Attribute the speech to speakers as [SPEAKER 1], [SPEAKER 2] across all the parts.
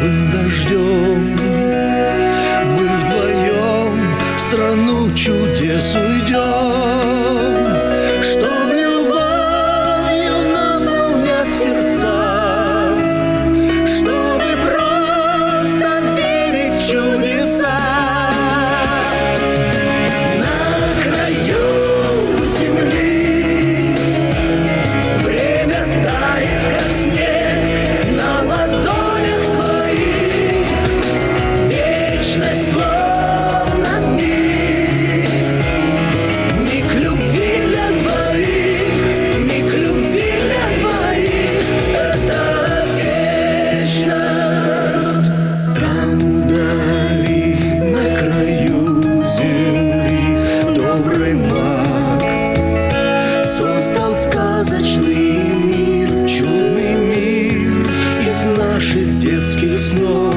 [SPEAKER 1] первым дождем. Мы вдвоем в страну чудес уйдем, чтоб любовью наполнять сердца, чтобы просто верить в чудеса. На краю земли время тает, как снег на ладонях твоих. Вечность словно миг, миг любви для двоих, миг любви для двоих. Это вечность. Там вдали, на краю земли, добрый маг создал сказочный мир, чудный мир из наших детских снов.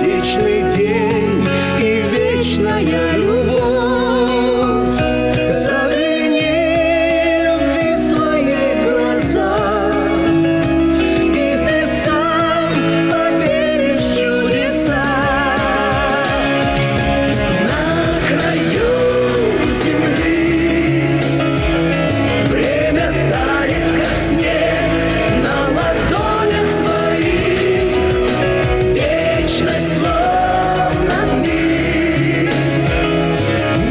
[SPEAKER 1] Вечный день и вечная любовь. Загляни любви своей в глаза, и ты сам поверишь в чудеса. На краю земли время тает, как снег на ладонях твоих. Вечность словно миг,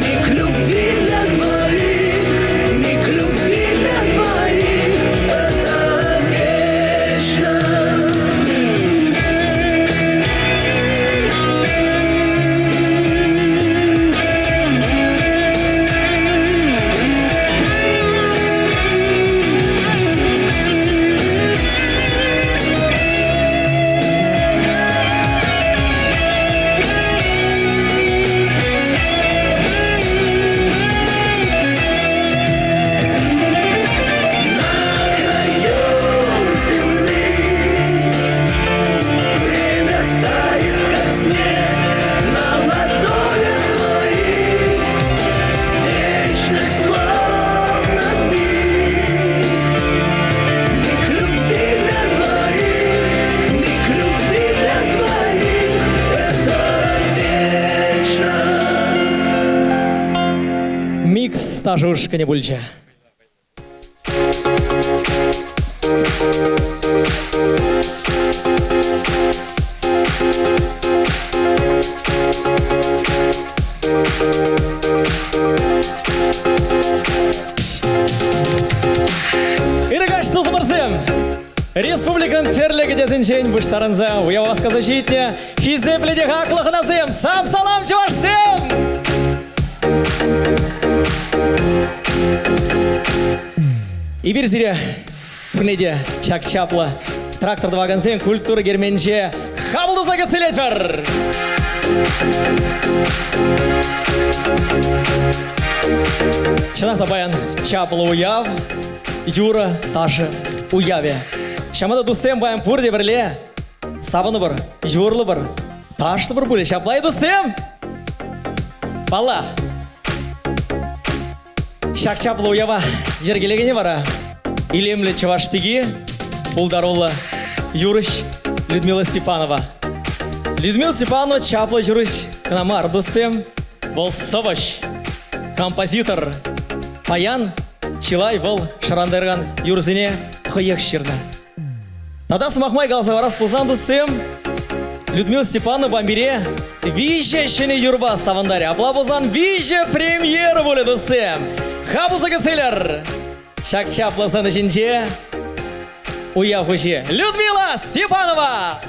[SPEAKER 1] миг любви для двоих, миг любви для двоих. Это вечность.
[SPEAKER 2] Микс стажушка не бульча. Иргаш тузмырсым. Республикан терлігі дезінчен бұштарынза. Уява сказачитне. Хизепледе хақлығыназым. Сам салам чувашсым. И бір зире күнеде шак чапла тракторды вагансен культура герменше хабылдыза кецелетвер. Чынақта баян чапла уяв, юра ташы уяве. Шамада дусем баян пурде бірле, сабыны бір, юрлы бір, ташты бір бөле шаплай дусем. Бала. Шак чапла уява ергелегене бара. Илемлі Чавашпиги, Булдаролла Юрыш, Людмила Степанова. Людмила Степанова чапла Юрыш Канамар дусем, Волсоваш, композитор, паян, Чилай вол Шарандерган Юрзине хыек ширна. Тада смахмай галзаварас пулзан дусем, Людмила Степанова бамбире, виже шене юрба савандаре, аплабузан виже премьера боле дусем. Хабылза кецелер. Шак чапла санышинче уяв хуче Людмила Степанова.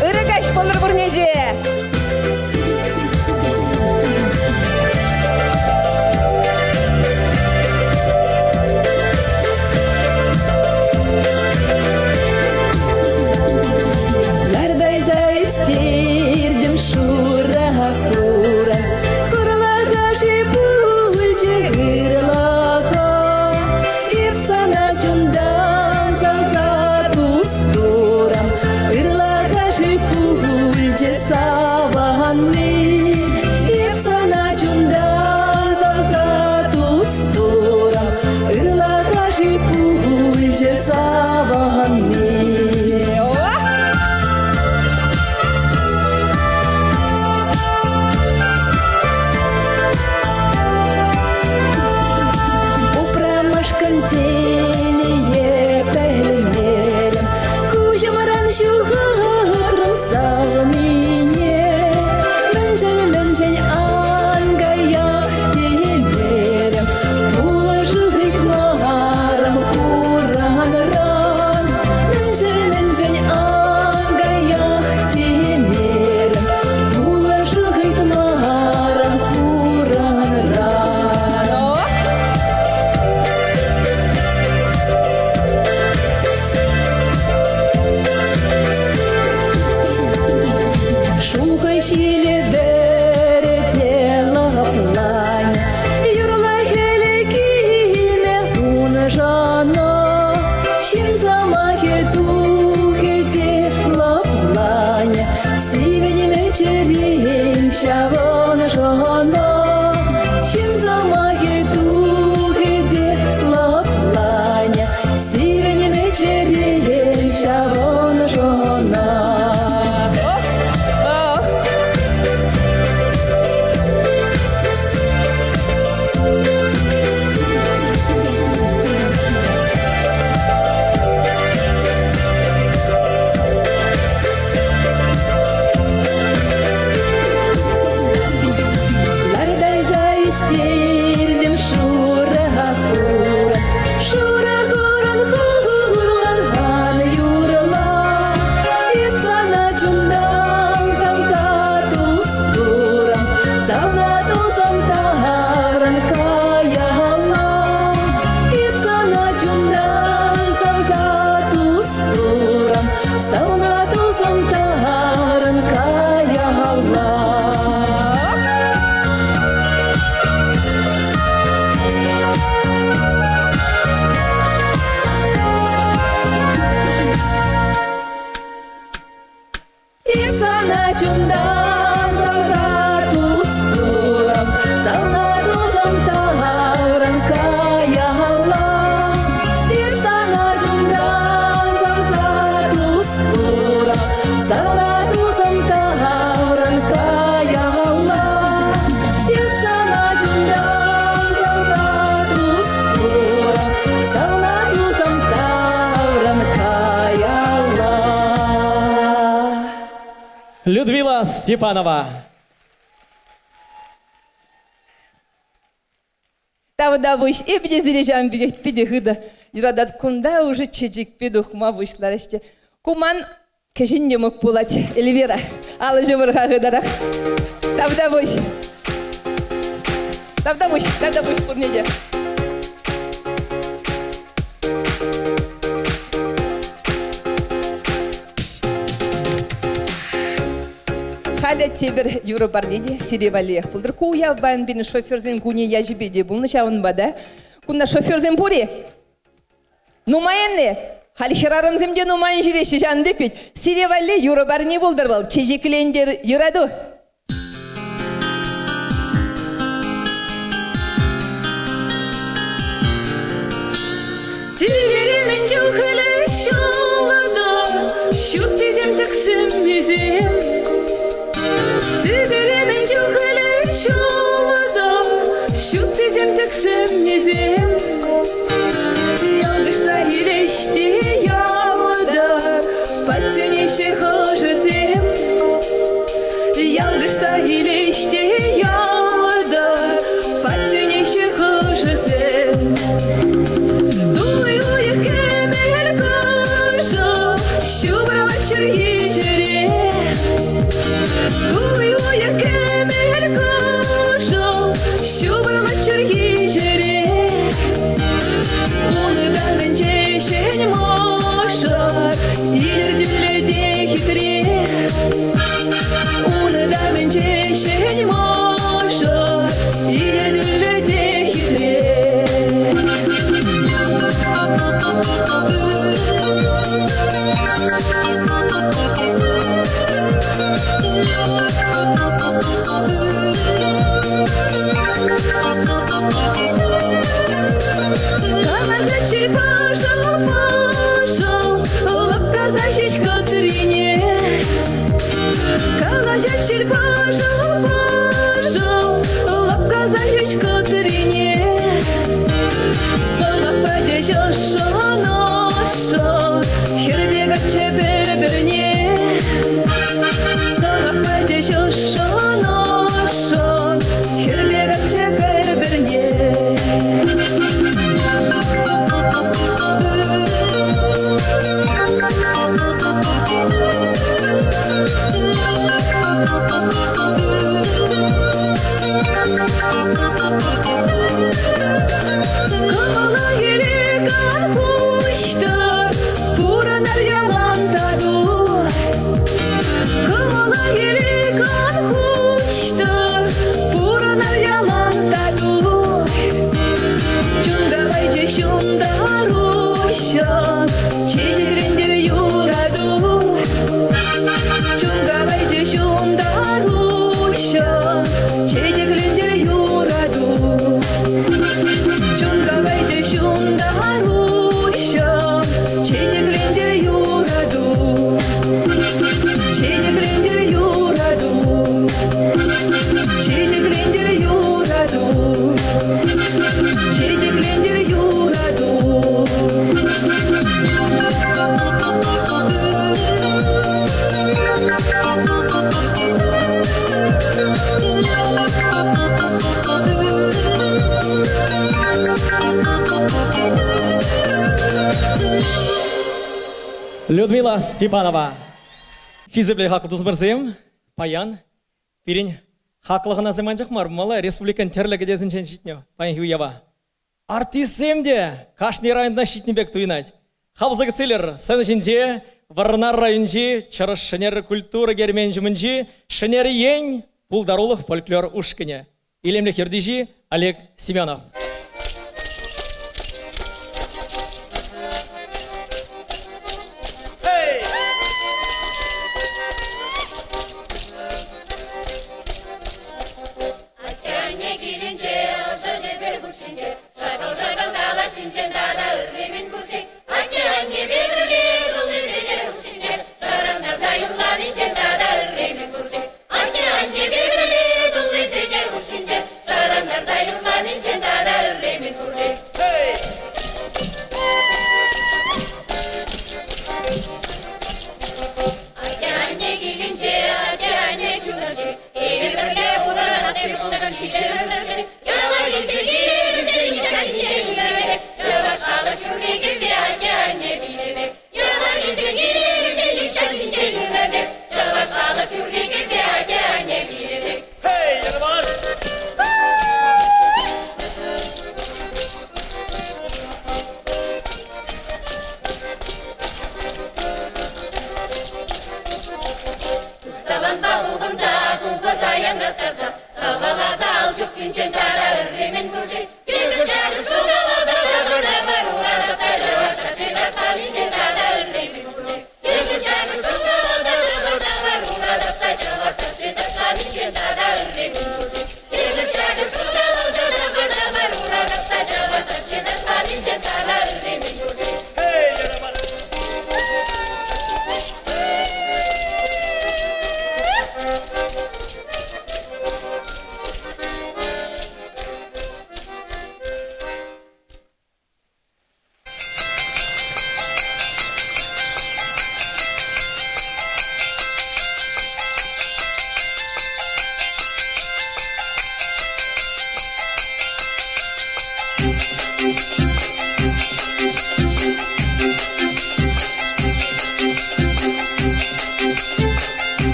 [SPEAKER 3] Ырыкаш болыр бурнеде. Нардай заистердим шура хакура, курлараши пульче гырлаха. жано, щен замахе тухе тепло планя, сивенеме черем шавона жано, щен замахе тухе тепло планя, сивенеме черем шавона жано.
[SPEAKER 2] Людмила Степанова.
[SPEAKER 3] Тавда буш и бде зирежам пидехыда. Жрадат кунда уже чечик пидухма бушлар işte. Куман кешин немок пулать. Эльвира. Алы жевырга гыдарах. Тавда буш. Тавда буш пурнеде. Халя тебер юра бардеде сиревалех пулдыр. Куя бан бин шоферзен куни яжбеде булны чавын бада. Кунна шоферзен пури. Нумаенне. Хали херарым земде нумайын жиреши жанды пить. Сиревале юра барни булдыр был. Чежиклендер юраду. Тилеремен жухылы шолада. Шут тезем таксым безем. Тилеремен жухылы шолада. Шут тезем таксым безем. Ялгышса елеште ялда. Пацанеше хожызем. Ялгышса елеште ялда. Пацанеше хожызем.
[SPEAKER 2] Людмила Степанова. Физибле хақы дұзбірзем, паян, пирин хақлығына зіман жақмар, мала республикан терлігі дезін чен шитнеу, паян хиуява. Артисем де, кашни районда шитнебек туйнать. Хавзығы сілер, сын жинже, Варнар районжи, чарыш шынер культура гермен жүмінжи, шынері ен, пулдарулық фольклор ушкіне. Илемлі хердижи Олег Семенов.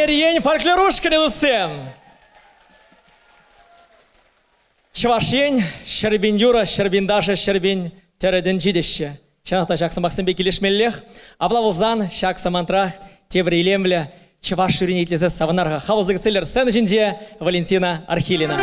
[SPEAKER 2] Мерьен фольклорушка не дусем. Чавашен, Щербин Юра, Щербин Даша, Щербин Тереден Джидище. Чанахта Шакса Максимбек Илишмеллех, Аблавылзан, Шакса Мантрах, Теврилемля, Чаваш Юринитлезе Савнарха, Хавазыгцелер Сен-Жинде, Валентина Архилина.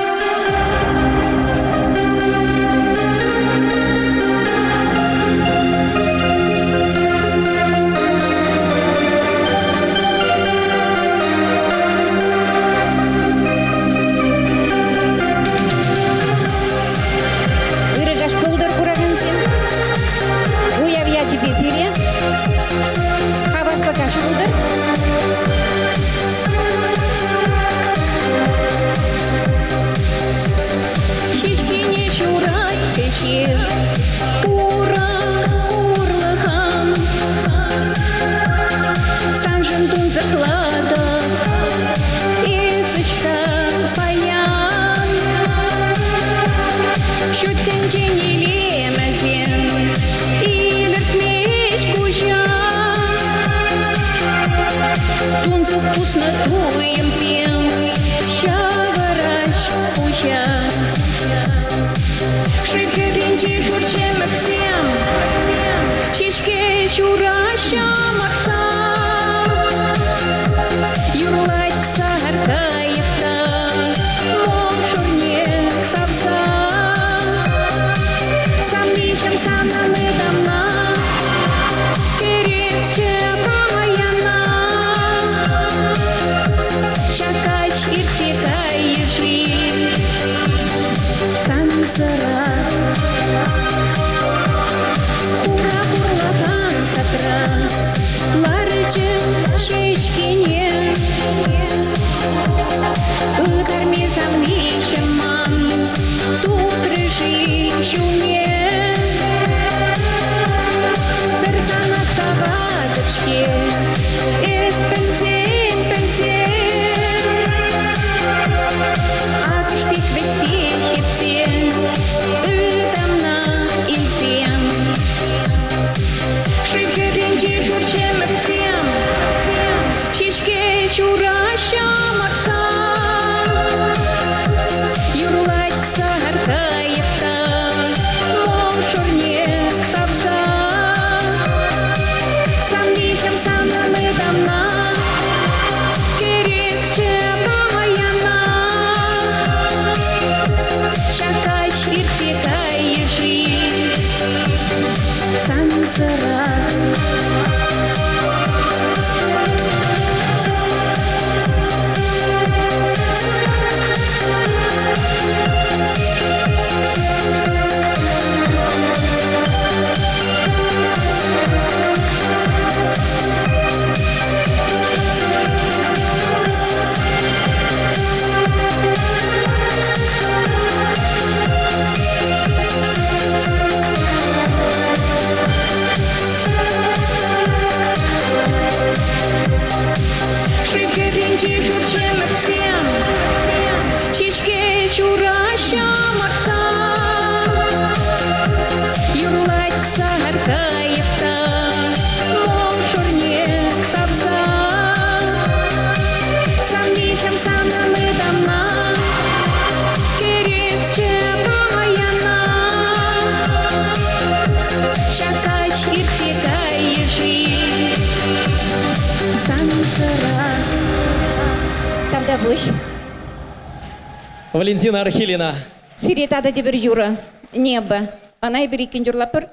[SPEAKER 2] Валентина Архилина.
[SPEAKER 4] Сиретада дебер Юра. Небо. Она и берикин дюрлапыр.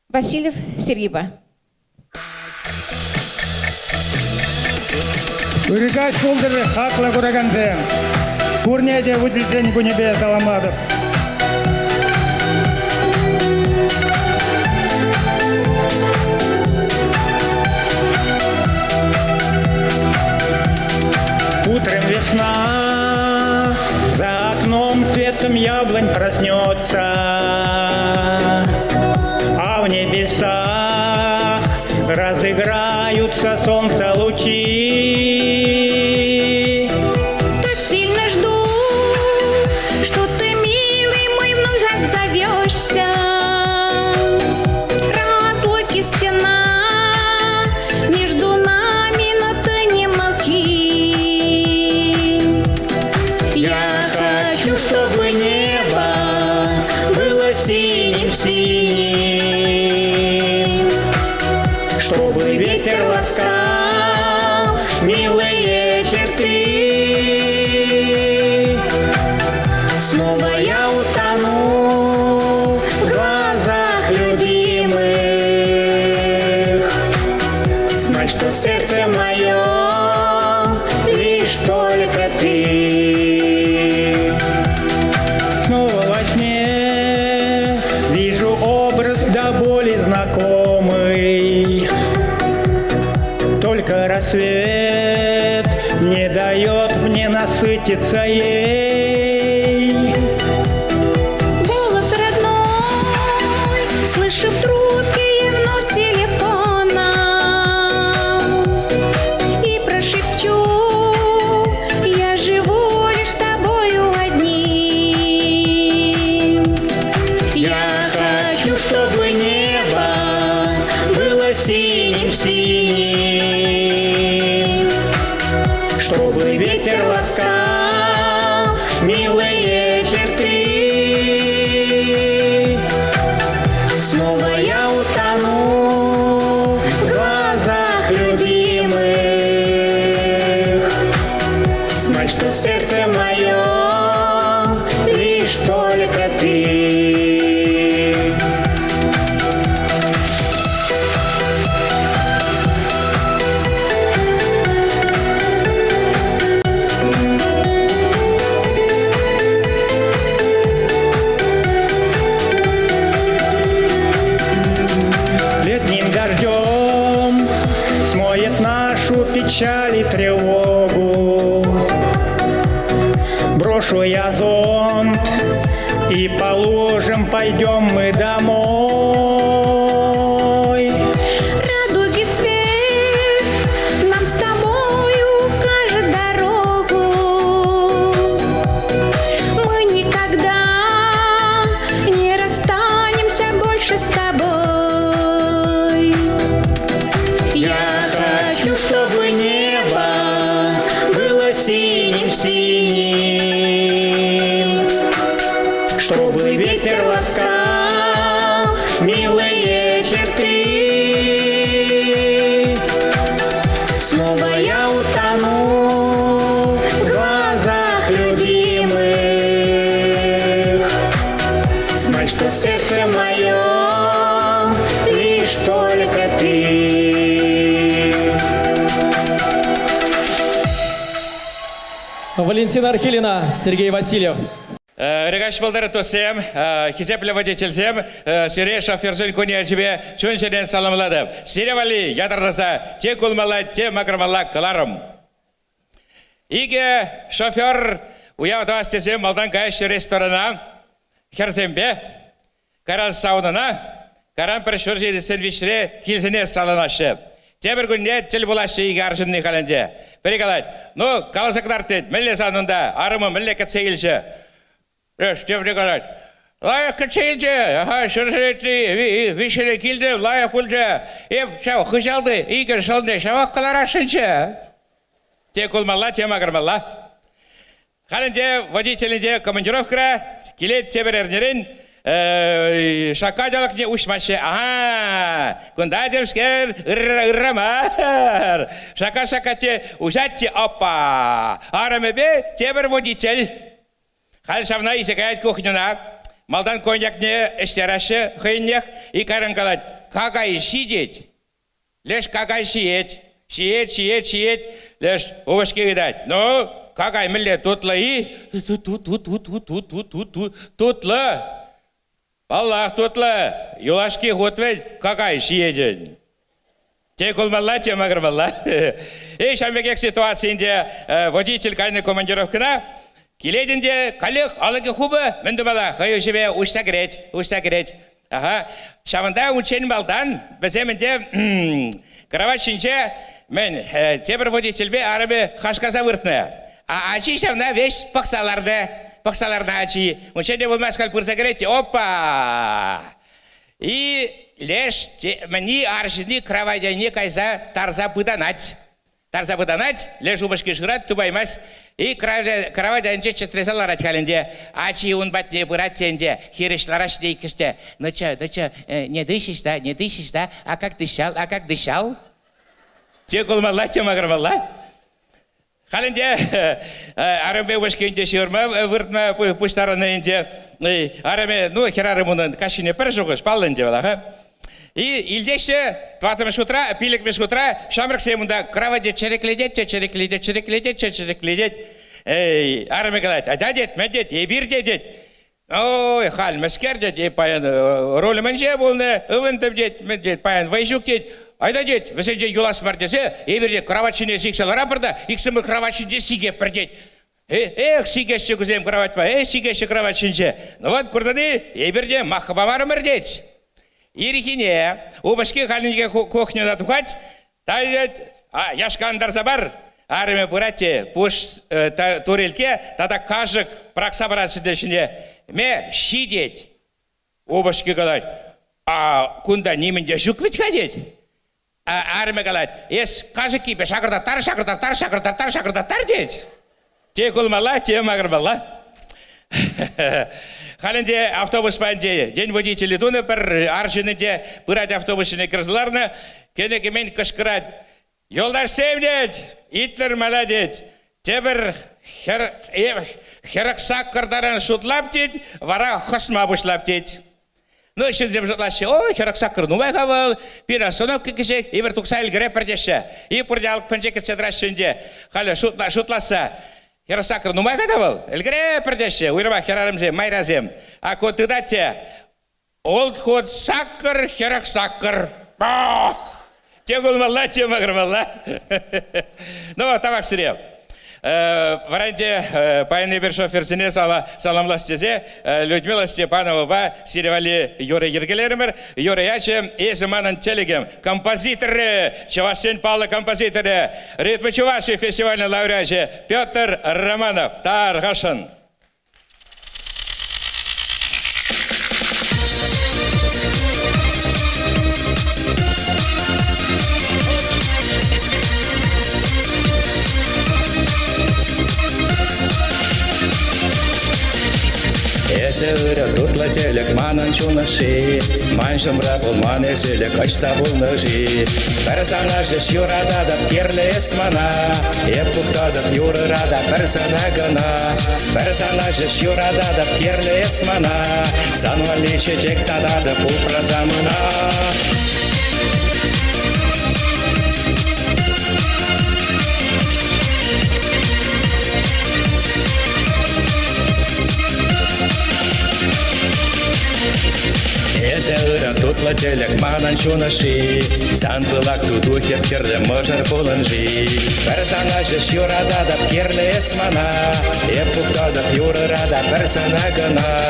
[SPEAKER 4] Васильев Сергеева.
[SPEAKER 5] Үргаш болдыры хақла көрегенде. Көрнеде өділден күнебе таламады. Утром весна, за окном цветом яблонь проснется, а в небесах разыграются солнца лучи.
[SPEAKER 4] Так сильно жду, что ты, милый мой, вновь отзовешься. Разлуки стена между нами, но ты не молчи.
[SPEAKER 5] ласкал милые черты. Снова я утону в глазах любимых. Знай, что сердце мое лишь только ты. Снова во сне вижу образ до боли знакомый. Только рассвет не дает мне насытиться ей.
[SPEAKER 4] Голос родной, слышу в трубке вновь телефона. И прошепчу, я живу лишь с тобою одним.
[SPEAKER 5] Я хочу, чтобы небо было синим-синим, чтобы ветер ласкал милые черты. Снова я утону в глазах любимых. Знай, что сердце мое лишь только ты. Летним дождем смоет нашу печаль и тревогу. Брошу я зонт и по лужам пойдем мы домой.
[SPEAKER 4] Радуги свет нам с тобою укажет дорогу. Мы никогда не расстанемся больше с тобой.
[SPEAKER 5] Я хочу, чтобы небо было синим-синим, чтобы ветер ласкал милые черты. Снова я утону в глазах любимых. Знай, что сердце мое лишь только ты.
[SPEAKER 2] Валентина Архилина, Сергей Васильев.
[SPEAKER 6] Регаш балдары тосем, хизепле водительсем, сире шоферзен коня тебе чөнчеден саламладым. Сире вали, ядардаса, те кулмала, те макрамала каларым. Иге шофер уяуда стезем малдан кайш ресторана, херзембе, каран саунана, каран пришуржи сендвичре килзене саланашы. Тебір күнне тіл бұлашы иге аржынны қаланде. Перекалать, ну, каласаклар тет, мілле санында, арымы мілле кәтсегілші. Что приколоть? Лая качейте, ага, шершеретли, вишеле килде, лая пульже. Шау, хышалды, игр шалды, шавак каларашынче. Те кулмалла, те магармалла. Халінде водителінде командировкра, келет теберернерин, шакадалык не ушмашы. Ага, кунда демскер, ыррамар. Шака те ужатте, опа. Арамебе тебер водитель. Халшавна исекает кухнюна, малдан коньякне эштераши хойнех и карангалать. Какай сидеть? Лишь какай сиеть? Сиеть, лишь овощки видать. Ну, какай милле тутла и тутла. Аллах тутла. Юлашки готвить, какай сиеть? Те кулмалла, те магармалла. И шамбекек ситуациінде водитель кайны командировкына Келедінде қалек алығы хубы мінді бала, қой өшебе ұшта керет. Ага, шавында учен балдан, біземінде кроватшынше мен тебір водительбе арабы қашқаза выртны. Ачи шавында веш пақсаларды ачи. Ученде болмас қал пұрса керет, опа! И леш мені аршыны кроватяне кайса тарза пыданать. Леш убашки жырат, тубаймас. И кровать анче четресалар атхаленде, ачи он батне буратенде, хирешлараш дейкиште. Ну чё, не дышишь, да? А как дышал? Тек олмалла, тема кырмалла. Халинде арамбе башкенде шырма выртма пуштараны инде араме ну херары мунун кашине пережугыш палленде бала. И илдеше тватымыш утра, пиликмеш утра, шамрак семунда кровати черекледет. Араме говорит, а дядет, медет, и бир дедет. Ой, хал, мескер дед, паян роль менже болны, ывентеп дед, медет, паян вайжук дед. Айда дед, весенже юлас бар десе, еберде кроватчине сиксалар апырда, иксымы кроватчинже сиге пір дед. Эх, сигешче кузем кровать па, сигешче кроватчинже. Ну вот, курданы, еберде махабамар мырдец. Ирихине, у башки халинге кухня тухать, тайдет, яшкандар забар, арме бурате, пуш турелке, тада кажык праксабарасы дешине, ме шидеть. У башки галать, а кунда нимінде жук ведь ходить? Арме галать, ес кажыки бе шакырдар деть. Те кулмала, те магрмала. Халинде автобус панде, день водителя дуны пір аршынынде бұрады автобусыны кірзіларны, кенеке мен кышкырад. Yoldaş sevdet, itler молодец. Тебір хераксак кырдарын шутлап дед, вара хосма бұшлап дед. Ну, шын зем жұтлашы, о, хераксак кыр, ну байқавыл, пира сонок кекешек, ебір тұқса үлгіре пірдеші. И пұрдялық пінжеке седрашынде, халі шутласа. Херасакр, ну май гадавал, эльгре пердеше, уйрба херарымзе, майразем. А кот тыдате, олд ход сакр, хераксакр. Те гулмалла, те магрмалла. Ну вот, тавак сырев. Варанте паяны бір шоферсіне саламластезе, Людмила Степанова ба сиревали Юрий Ергелермер, Юрий Ячем и Зиманан Телегем. Композиторы, Чевашин Павла композиторы, ритмы Чеваши фестивальный лауреат Петр Романов, Таргашин.
[SPEAKER 7] Эсерэ тутла телек манан чунаши, маншам рапул манеселек ачта булнажи. Персонажи шюрада да пьерле эсмана, епукта да пьюрада персонагана. Персонажи шюрада да пьерле эсмана, санвали чечек тада да пупразамана. Эзерэ тутла телек манан чунаши, сантылак тудухе пьерле можер буланжи. Персонажи шюрада да пьерле эсмана, епукта да пьюрада персонагана.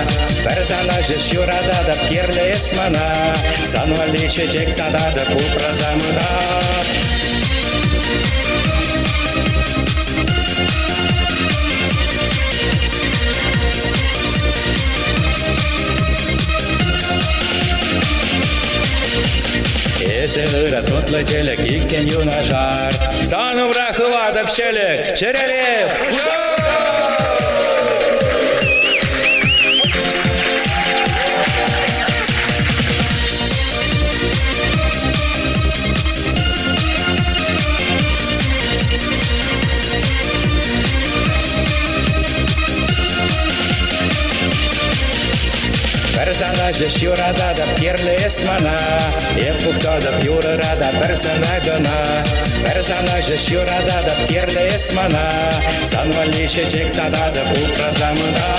[SPEAKER 7] Персонажи шюрада да пьерле эсмана, санвали чечек тада да пупразамана. Эсерэ тутла телек иккен юнашар, саным рахыла да пшелек, череле, Персонажи шюрада да пьерле эсмана, епукта да пьюрада персонагана. Персонажи шюрада да пьерле эсмана, санвали чечек тада да пупразамана.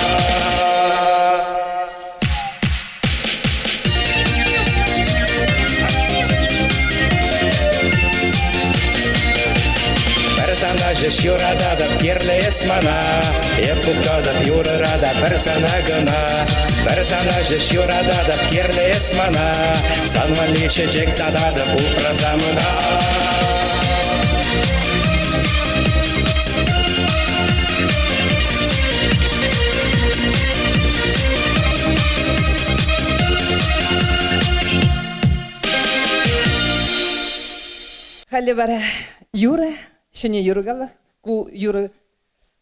[SPEAKER 7] Персонажи шюрада да пьерле эсмана, епукта да пьюрада персонагана. Персонажи шюрада да пьерле эсмана, санвали чечек тада да пупразамана.
[SPEAKER 3] Хали бара Юра, шыне Юргала, ку Юры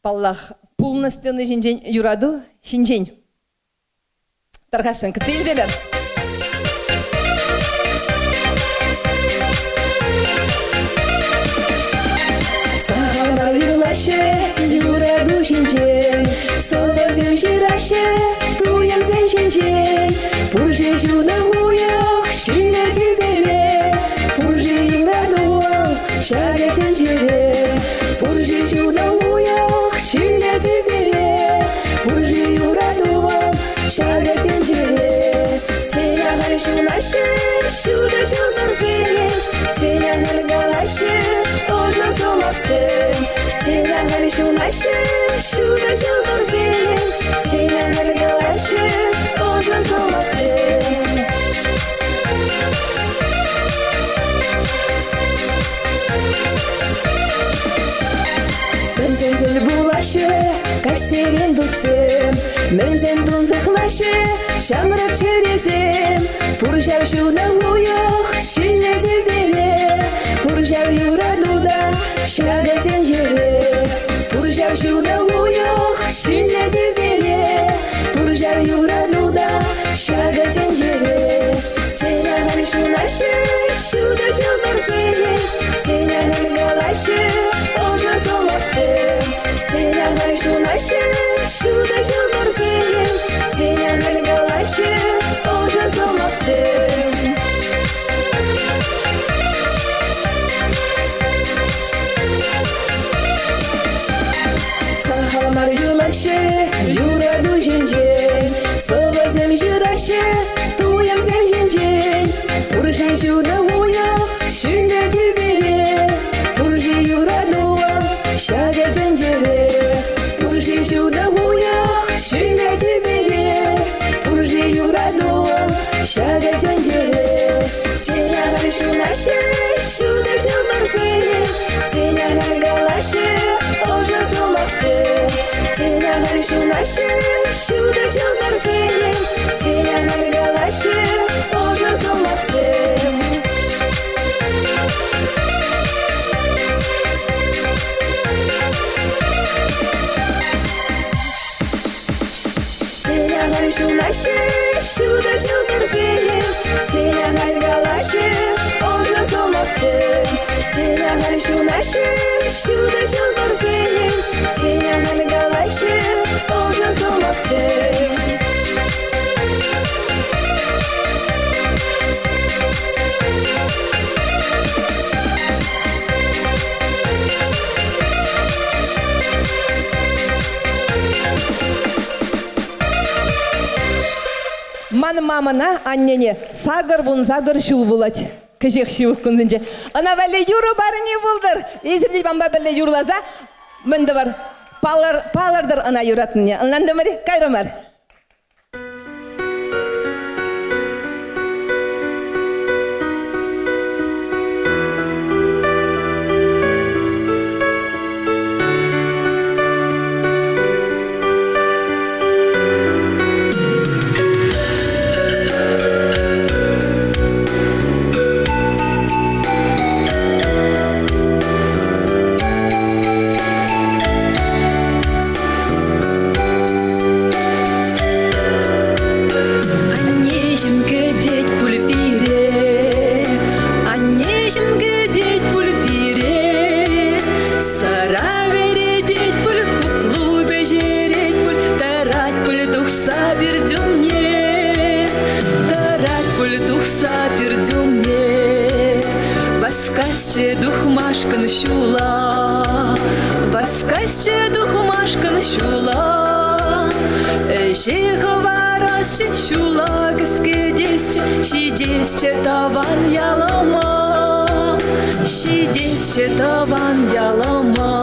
[SPEAKER 3] паллах полностью жинжен Юраду, шинжен. Таргашын, кцелзелер. шаре тенжере, пуржи чуна уях, шиле дебере, пуржи юрадуа, шаре тенжере. Теня гаршу наше, шуда чулнар зеле, теня гаргалаше, ожна зомавсе. Теня гаршу наше, шуда чулнар зеле, теня гаргалаше, ожна зомавсе. Менжендел булашы, кашсерен дусем, менжен дунзахлашы, шамрак черезем, пуржав шуна уях, шиле дебере, пуржав юрадуда, шаре тенжере, пуржав шуна уях, шиле дебере, пуржав юрадуда, шаре тенжере. Теня гаршу наше, шуда чулнар зеле, теня гаргалаше, ожна зомавсе. Теня гаршу наше, шуда чулнар зеле, теня гаргалаше, ожна зомавсе. Сахалмар юлаше, юраду женжен, совазем жираше, туям зем женжен, пуржан жуна уя, шиле дебере, пуржи юрадуа, шаре женжере, пуржи жуна уя, шиле дебере, пуржи юрадуа, шаре женжере. Теня гаршу наше, шуда чулнар зеле, теня гаргалаше, ожна зомавсе. Теня гаршу наше, шуда чулнар зеле, теня гаргалаше, ожна зомавсе. Теня гаршу наше, шуда чулнар зеле, теня гаргалаше, ожна зомавсе. Теня гаршу наше, шуда чулнар зеле, теня гаргалаше, ожна зомавсе. Ман мамана аннене сагыр бун загыр шул булат. Кежек шивық күнзінже. Ана бәлі юру бары не болдыр. Езірдей бамба бәлі юрлаза, мінді бар. Палырдыр ана юратыне. Анланды мәрі, кайры мар.
[SPEAKER 8] Баскасче духмашкан шула, баскасче духмашкан шула, Шиховарасче шула кыскедесче, шидесче таван ялама, шидесче таван ялама.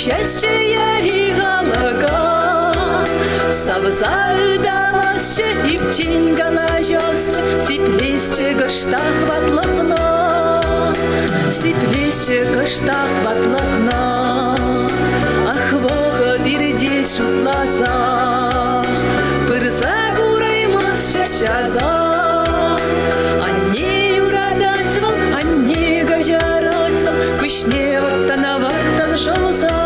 [SPEAKER 8] Счастье яри галага, савза удаласче, ивчин галажосче, сиплесче гоштах ватлахна, сиплесче гоштах ватлахна. Ах, вога дирде шутласа, пырза гураймас часа, анне юрадатвал, анне гажаратвал, кушне вартановартан шолза.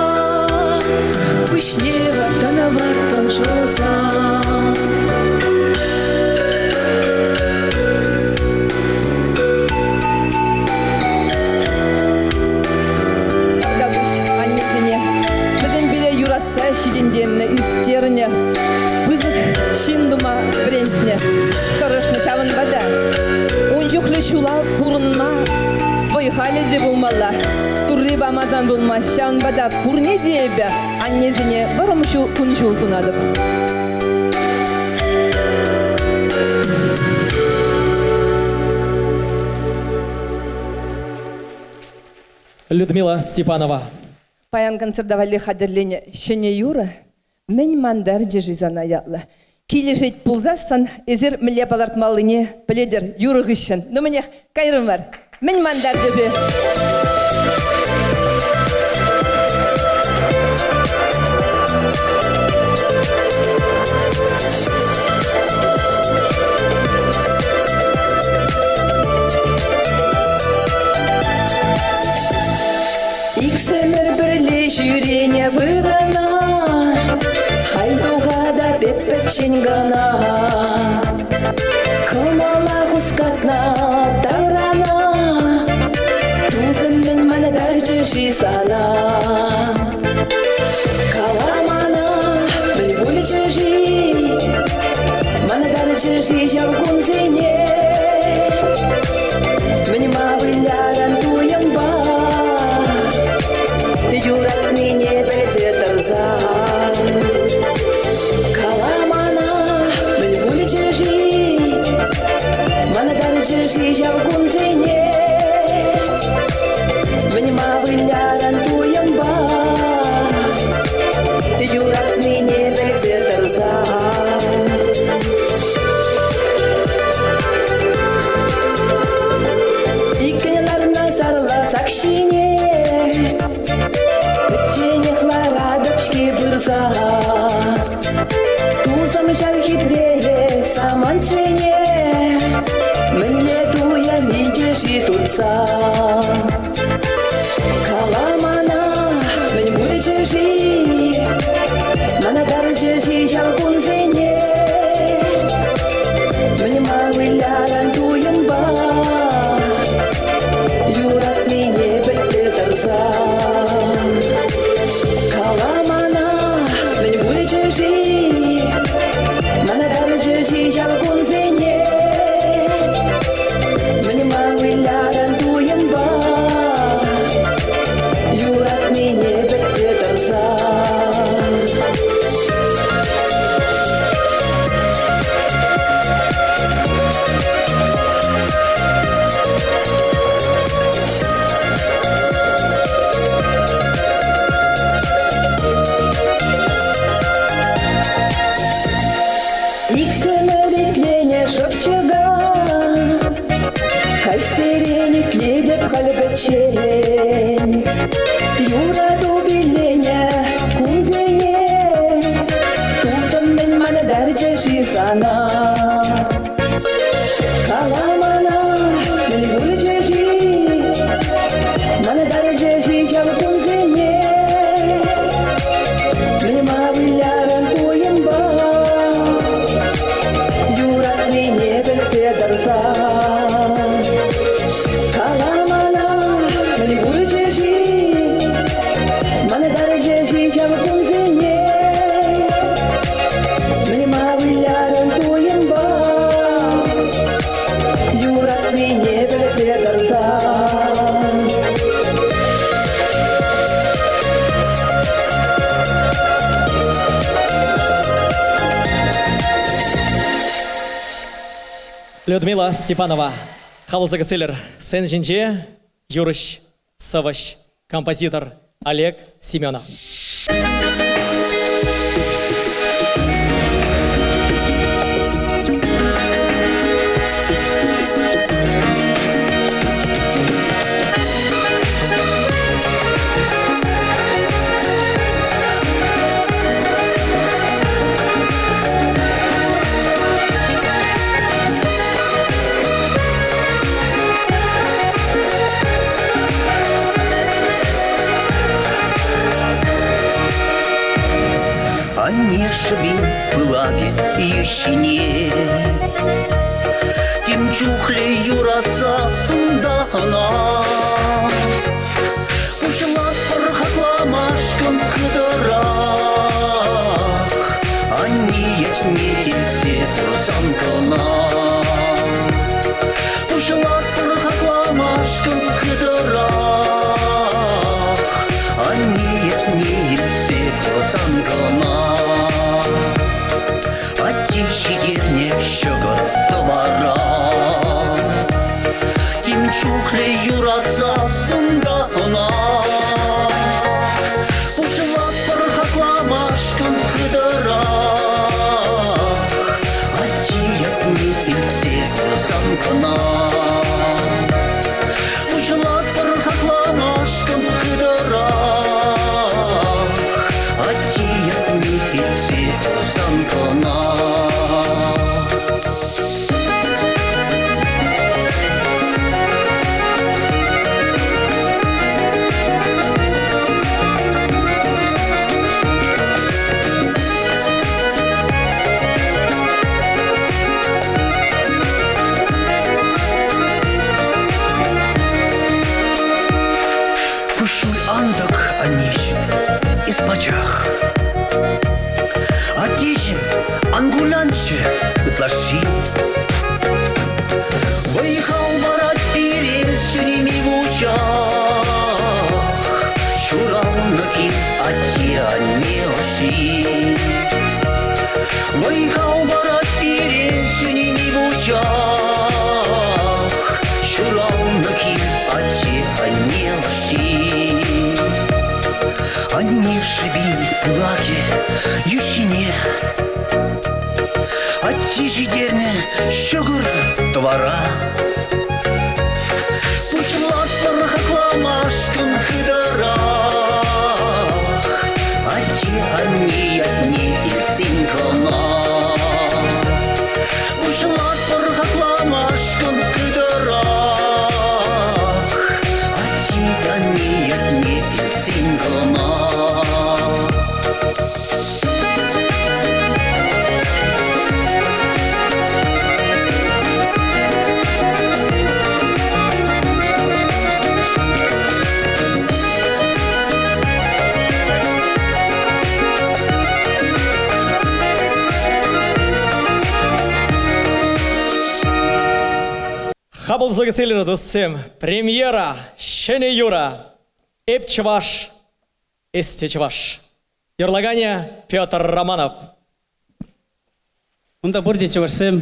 [SPEAKER 8] Вишнева, та на вартан шоза.
[SPEAKER 3] Şan bada. Uncuqlı şula burunma. Boyhali de bulmalla. Turri bamazan bulma. Şan bada burne diyebe. Annezine varmışu kunşu sunadıp.
[SPEAKER 2] Людмила Степанова.
[SPEAKER 3] Паян концертовали хадерлене шене юра. Мен мандар жежизана ятла. Килежет пулзасан, эзер миле балартмалыне пледер юры гышын. Ну мне кайрым бар. Мен мандар жежи.
[SPEAKER 8] Иксемер бірле жүрене бұғана, хайдуға да беппетшен ғана. Кымала ғұскатна тарана, тузыммен манадар жежи сана. Каламана бүлбүл жежи, манадар жежи жалғын зене. Мен мавыляран туем ба, Юрат мне белзе тарзан. Каламана бүлбүл жежи, манадар жежи жалғын зене. Мен мавыляран туем ба, Юрат мне белзе тарзан. Икенларна сарла сакшине, печеньехлара дапшки бырза. Тузам жар хитрее саман сене, мне туя лидежи турца. Каламана мен буде жежи, манадар жежи жалгун зене. Мен мавыляран туем ба, Юрат мне белзе тарзан. Каламана мен буде жежи, манадар жежи жалгун зене. Мен мавыляран туем ба, Юрат мне белзе тарзан. Иксемелитлене шопчага, Кайсеренетле деп халбечен. Юра дубилене кунзене, Тузам мен манадар жежи сана. Каламана бүлбүл жежи, манадар жежи жалгын зене. Мен мавыляран туем ба, Юрат мне белзе тарзан. Каламана бүлбүл жежи, манадар жежи жалгын зене. Мен мавыляран туем ба, Юрат мне белзе тарзан.
[SPEAKER 2] Людмила Степанова. Халузага Целлер. Сен Жинже, Юрыш Саваш. Композитор Олег Семенов.
[SPEAKER 1] Не швин пылаги ющине, Тим чухле юраса сундахана. Ушымас пырхатламашкын кыдырах, Анни етме келсе тұрсан кына. жидерне шығыр товара. Ким чухле юратса сұндағына. Ұшылап бір хақламашқын қыдыра. Атият не илсе ұрсанқына. Ұшылап бір хақламашқын қыдыра. Атият не илсе ұрсанқына. Кушуй андак аниш из пачах. Атижим ангулянче ытлаши. Выехал барат перед сюними в учах. Шурал наки атия не оши. Выехал барат перед сюними в учах. Шурал наки атия не оши. Они шибин плаге ющине. Атти жидерне шығыр товара. Пушлат бір хақламашқын қыдыра. Атти они илсин қына. Пушлат бір хақламашқын қыдыра. Атти они илсин қына.
[SPEAKER 2] Хабыл зогицелер досым, премьера, Шене Юра, Эп Чеваш, Эсте Чеваш. Ерлагания Петр Романов.
[SPEAKER 9] Онда бұрде чеварсым,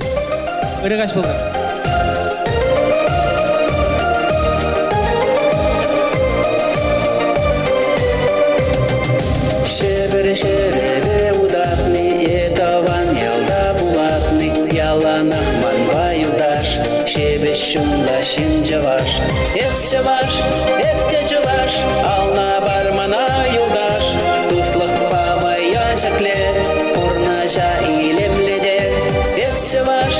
[SPEAKER 9] ұрығаш болды.
[SPEAKER 10] Шебе удатный, етован елда булатный, яланах манбай удаш, шебе шунда шин чеваш. Эс чеваш, эпте чеваш, ална бармана юлдаш, туслық бабая жакле, урнажа илемледе. Эс чеваш,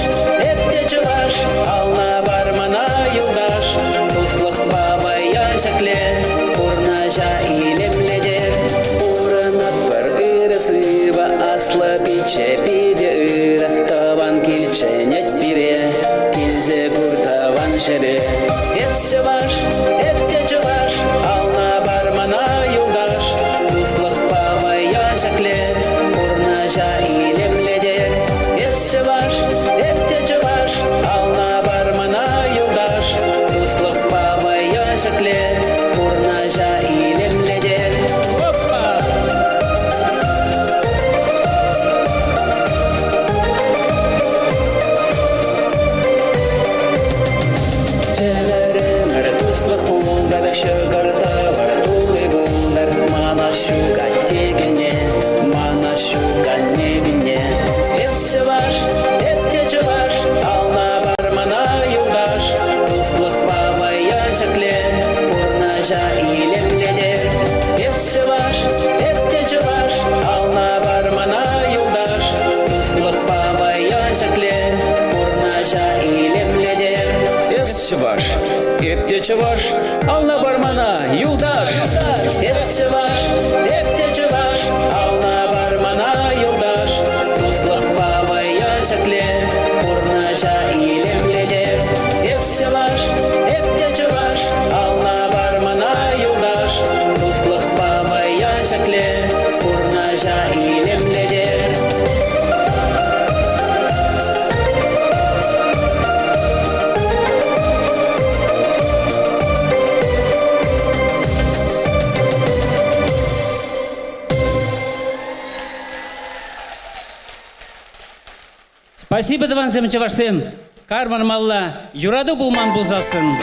[SPEAKER 10] эпте чеваш, ална бармана юлдаш, туслық бабая жакле, урнажа илемледе. Урынат бір ырысыба, асла биче биде ыры, табан килче нет бире, килзе бур табан шере. Эс чеваш, эпте чеваш, ална бармана юлдаш, туслық бабая жакле, урнажа илемледе. Эс чеваш, эпте чеваш, ална бармана юлдаш, туслық бабая жакле, урнажа илемледе. Чеваш, эпте чеваш, ална бармана юлдаш. Эс чеваш, эпте чеваш, ална бармана юлдаш, туслық бабая жакле, урнажа илемледе. Эс чеваш, эпте чеваш, ална бармана юлдаш, туслық бабая жакле, урнажа илемледе.
[SPEAKER 9] Спасибо, Давансем Чавашсем. Карман Малла, Юраду Булман Бузасын.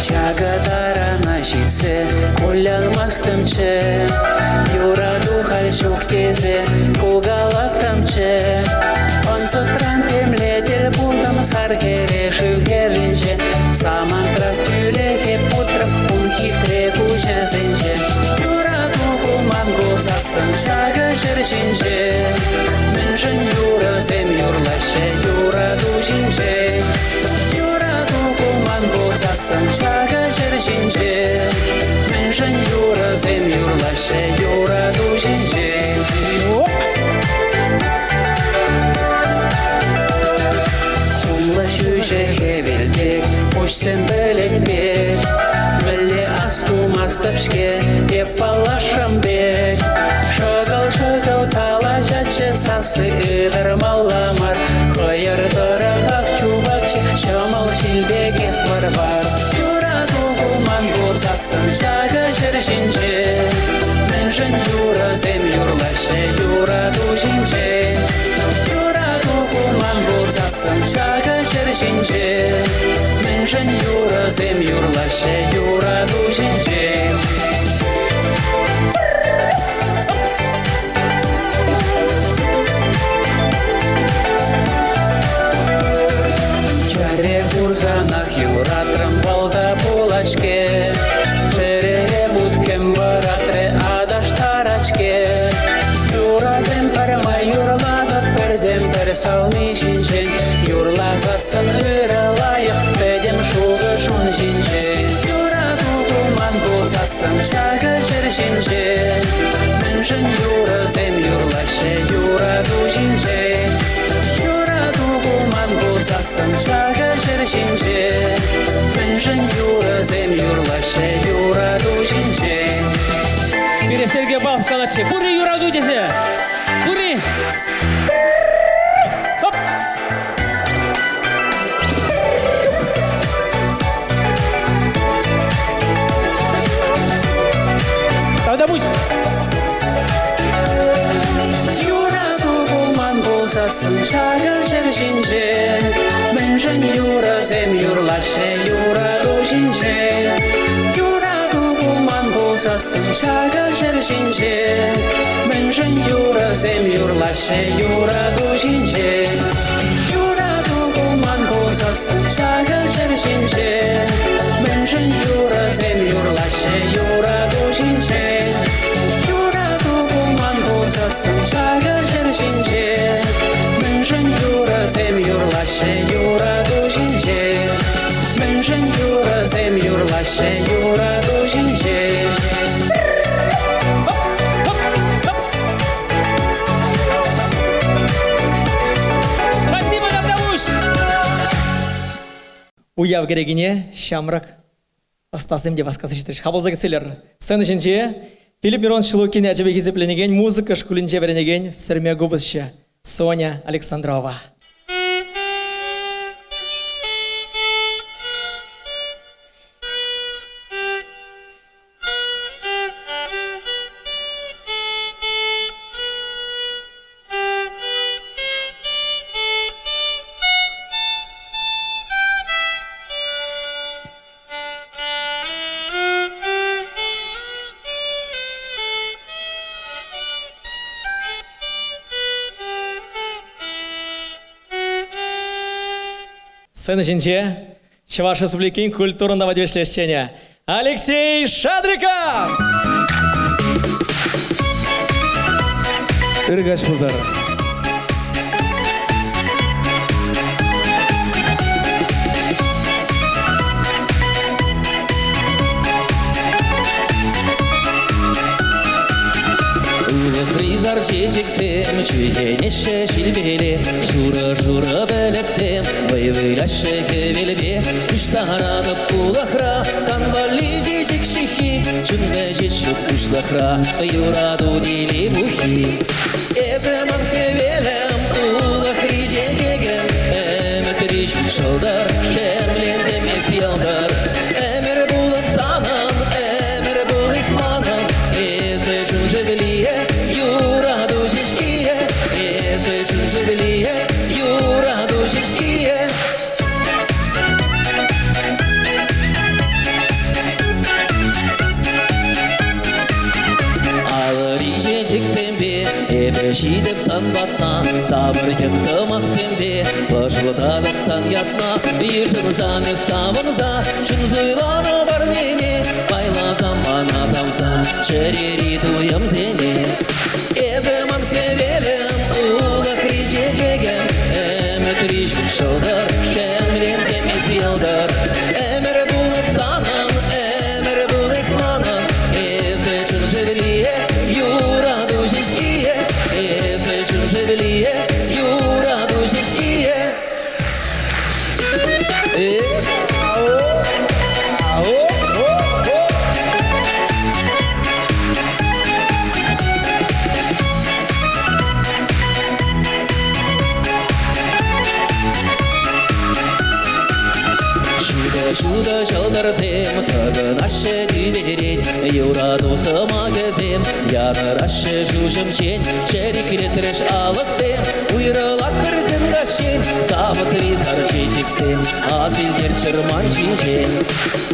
[SPEAKER 10] Шагадарана житсе, колянмастымче, Юраду хальшук тезе, кугалаттамче. Он сотран темлетел булдам саргере шывгеринче, Самантрав тюлеке путрам хитре кучезинче. Юраду кулман гузасын шага жиржинче, Міншін юразем юрлаще, Юраду жинче. Гузасын шага жиржинче, Міншін юразем юрлаще, Юраду жинче. Кумла шүйше хевелбек, Пошсен білікбек, Біле астумастыпшке, Еппалашамбек. Шыгыл тала жачы, Сасы ыдырмаламар, Қойыр дырығақ чубакчы, Шамал шилбеге бар. Юраду кулман гузасын шага жиржинче, Міншін юразем юрлаще, Юраду жинче. Юраду кулман гузасын шага жиржинче, Міншін юразем юрлаще, Юраду жинче. Урзанах юратрам балда булачке, Черере будкем баратре адаштарачке. Юразем парма юрладов пердем персалми жинжен, Юрлазасын ыралайық педем шуғы шун жинжен. Юраду кулман гузасын шага жиржинче, Міншін юразем юрлаще, Юраду жинче. Гузасын шага жиржинче, Міншін юразем юрлаще, Юраду жинче.
[SPEAKER 9] Пересерге баб калаче. Бури Юраду дезе. Бури. Хоп. Тогда будь.
[SPEAKER 10] Гузасын шага жиржинче, Міншін юразем юрлаще, Юраду жинче. Юраду кулман гузасын шага жиржинче, Міншін юразем юрлаще, Юраду жинче. Юраду кулман гузасын шага жиржинче, Міншін юразем юрлаще, Юраду жинче. Юраду кулман гузасын шага жиржинче, Міншін юразем юрлаще, Юраду жинче. Міншін юразем юрлаще, Юраду жинче.
[SPEAKER 9] Спасибо, Давдавуш.
[SPEAKER 2] Уяв керегіне шамрак. Астасым деп асқасы Хабылза кетселер. Сән үшінші Филипп Мирон Шилукин әжібе кезепленеген музыка шкулінче беренеген сірме губызшы Соня Александрова. Сцена жінче, Чуваш Республикин культурного движения Алексей Шадриков!
[SPEAKER 1] Ыргаш булдар. Ризар чечексем, чүйгенеше шилбеле, Шура бәлетсем, вайвыляшы кевелбе, Үштаранып кулахра, Санвали чечек шихи, Чунга жечук ушлахра юраду дили бухи Эземан хевелем улахри жечегем Эметриш шалдар кемлензем эсьялдар Эмер булып санан, эмер бул исманан Эзе чунжевелие юраду жечкие Эзе чунжевелие юраду жечкие Чексембе, эбе шидеп сан батна, сабыр кем сымақ сембе, пашылдадып сан ятна, бишін заны савынза, чын зуйланы бар нене, байласам манасам сан, шерери дуям зене. Эземан кевелем, ула хриче жегем, эмет риш шылдар, кемленсем еселдар, эмер булып санан, эмер бул исманан, эзе чын жевелие, юраду жешкие, эзе чын жевелие, юраду жешкие. Шуда шалдарсем, тагын ашы дүйберен, юраду сымагызем, яныр ашы жужымчен, шерикретреш алықсем, уйрылат бірзім гашен, сабыт ризар чечексем, азилдер чырман жижен.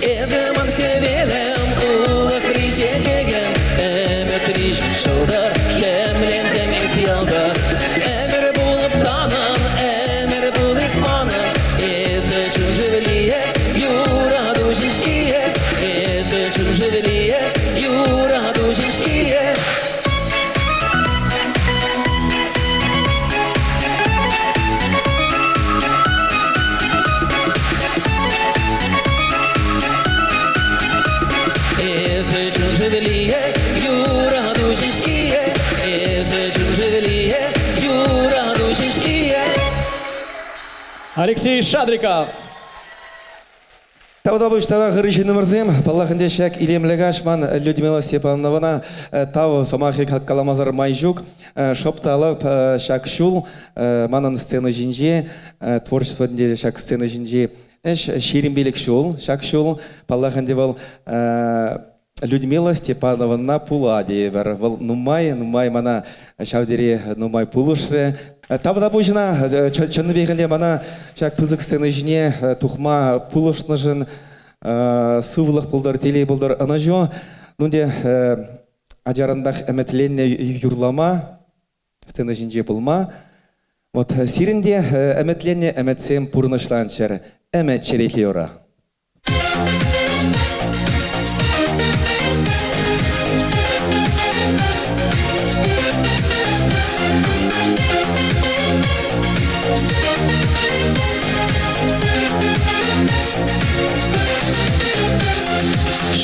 [SPEAKER 1] Эземан кевелем, улық ричечегем, әмет риш шылдар, кемлензем есялдар, әмір болып санан, әмір бұл исманан, эзі чын жевелие, юраду жешкие, эзі чын жевелие, юраду жешкие. Эзі чын жевелие, юраду жешкие, эзі чын жевелие, юраду жешкие.
[SPEAKER 2] Алексей Шадриков.
[SPEAKER 11] Тавда буштава гырыжыны мырзем, баллахынде шак илемлегашман Людмила Степановна, тау сомахи каламазар майжук, шопталып шак шул, манан сцена жинже, творчество дінде шак сцена жинже, шерімбелік шул, шак шул, баллахынде был Людмила Степановна пулади, нумай мана шавдери нумай пулышры. Тавда бужына чонны бегенде мана шак пызык сцена жине тухма пулышны жын сывлық бұлдар, телей бұлдар ана жо. Нунде ажаранбақ әметленне юрлама, сцена жинже бұлма. Вот сирінде әметленне әметсем пурнышланчар, әмет черекле ора.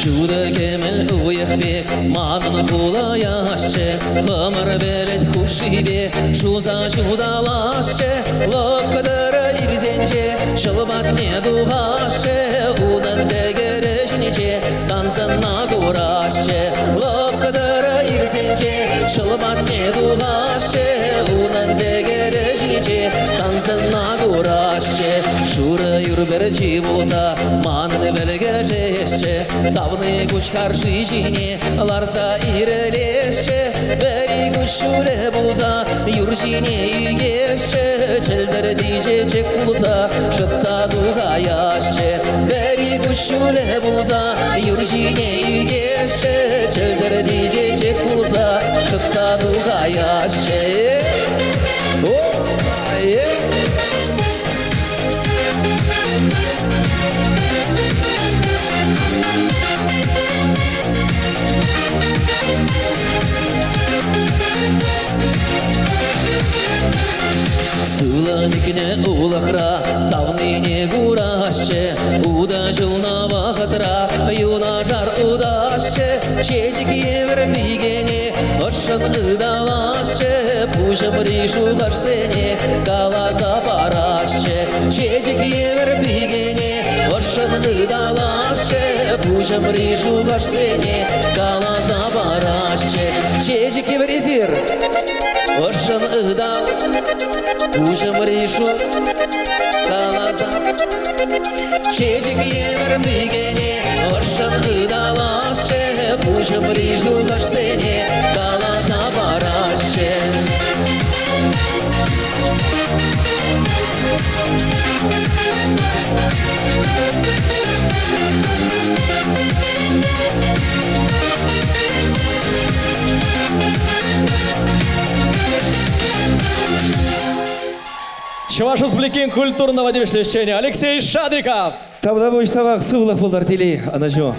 [SPEAKER 1] Şuda kemel uyakbek, manın pula yaşçı, Hımır belet kuşibe, şuda laşçı, Lopkadara irzence, şılbat ne duhaşçı, Udan degereşnice, zansana kuraşçı, Lopkadara irzence, şılbat ne duhaşçı, Udan degereşnice, zansana kuraşçı, Şura yürberci bulsa, manın belgereşçı, Savны кучкар жижине, ларса ирелешче, Бери кушуле булса, юржине үйгешче, Челдер диже чек булса, шытса дугаяшче, Бери кушуле булса, юржине үйгешче, Челдер диже чек булса, шытса дугаяшче. Сыламикне улахра, савныне гурашче, Уда жылна вахатра, юна жар удашче, Чедик евр бигене, ошын ыдалашче, Пушым ришу харсене, каласа парашче, Чедик евр бигене, ошын ыдалашче, Пужа брижу гашсене, калаза барашче. Чежики в резир, ошын ыдал. Пужа брижу, калаза. Чежик евер бигене, ошын ыдалашче. Пужа брижу гашсене, калаза барашче.
[SPEAKER 2] Чуваш Узбекин культурного девичьего Алексей Шадриков.
[SPEAKER 11] Тавда бойштавақ сывлық болдар телей, анажо.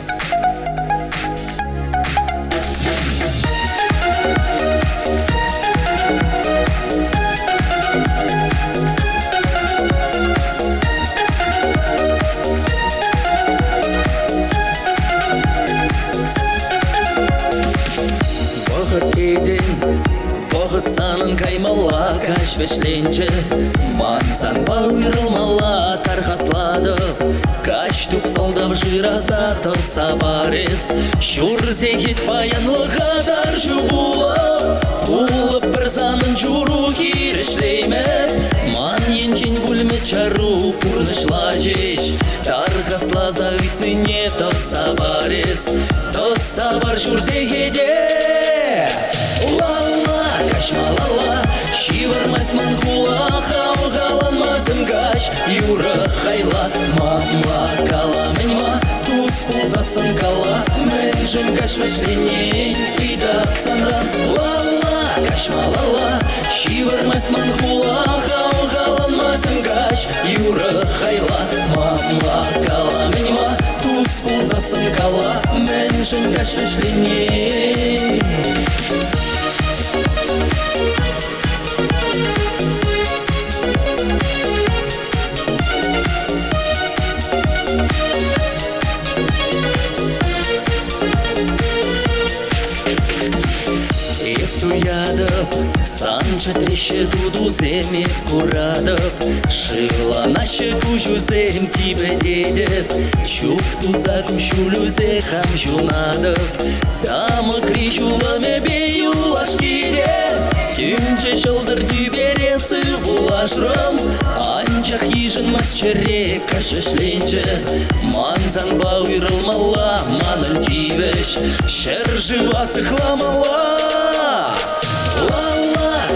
[SPEAKER 1] Санын каймала кашвешленже, мансан бауырылмала тархаслады. Каш тупсалдап жираза тылса барес, шурзе кетпаянлыға дар жуғула. Улып бір санын журу кирешлейме, ман енчен бүлме чару пурнышла жеш. Тархасла завитныне тылса барес, тылса бар шурзе кеде. Кашмалала, шивармас манхула, хаугаланмазым гаш, юра хайла, мама кала меньма, туз пулзасын кала, менжим гаш вешленей, пидап санран, лала, кашмалала, шивармас манхула, хаугаланмазым гаш, юра хайла, мама кала меньма, туз пулзасын кала, менжим гаш вешленей. Санча трещи дуду земе курадып, шила наще кужузем тебе дедеп, чук туза кушулюзе хам жунадып, дамы кричуламе беюлашкиде, сюнче жылдыр тюбересі булашрым, анчах ежін масчере кашвешленче, манзан бауырылмала, манын тивеш, шер живасы хламала.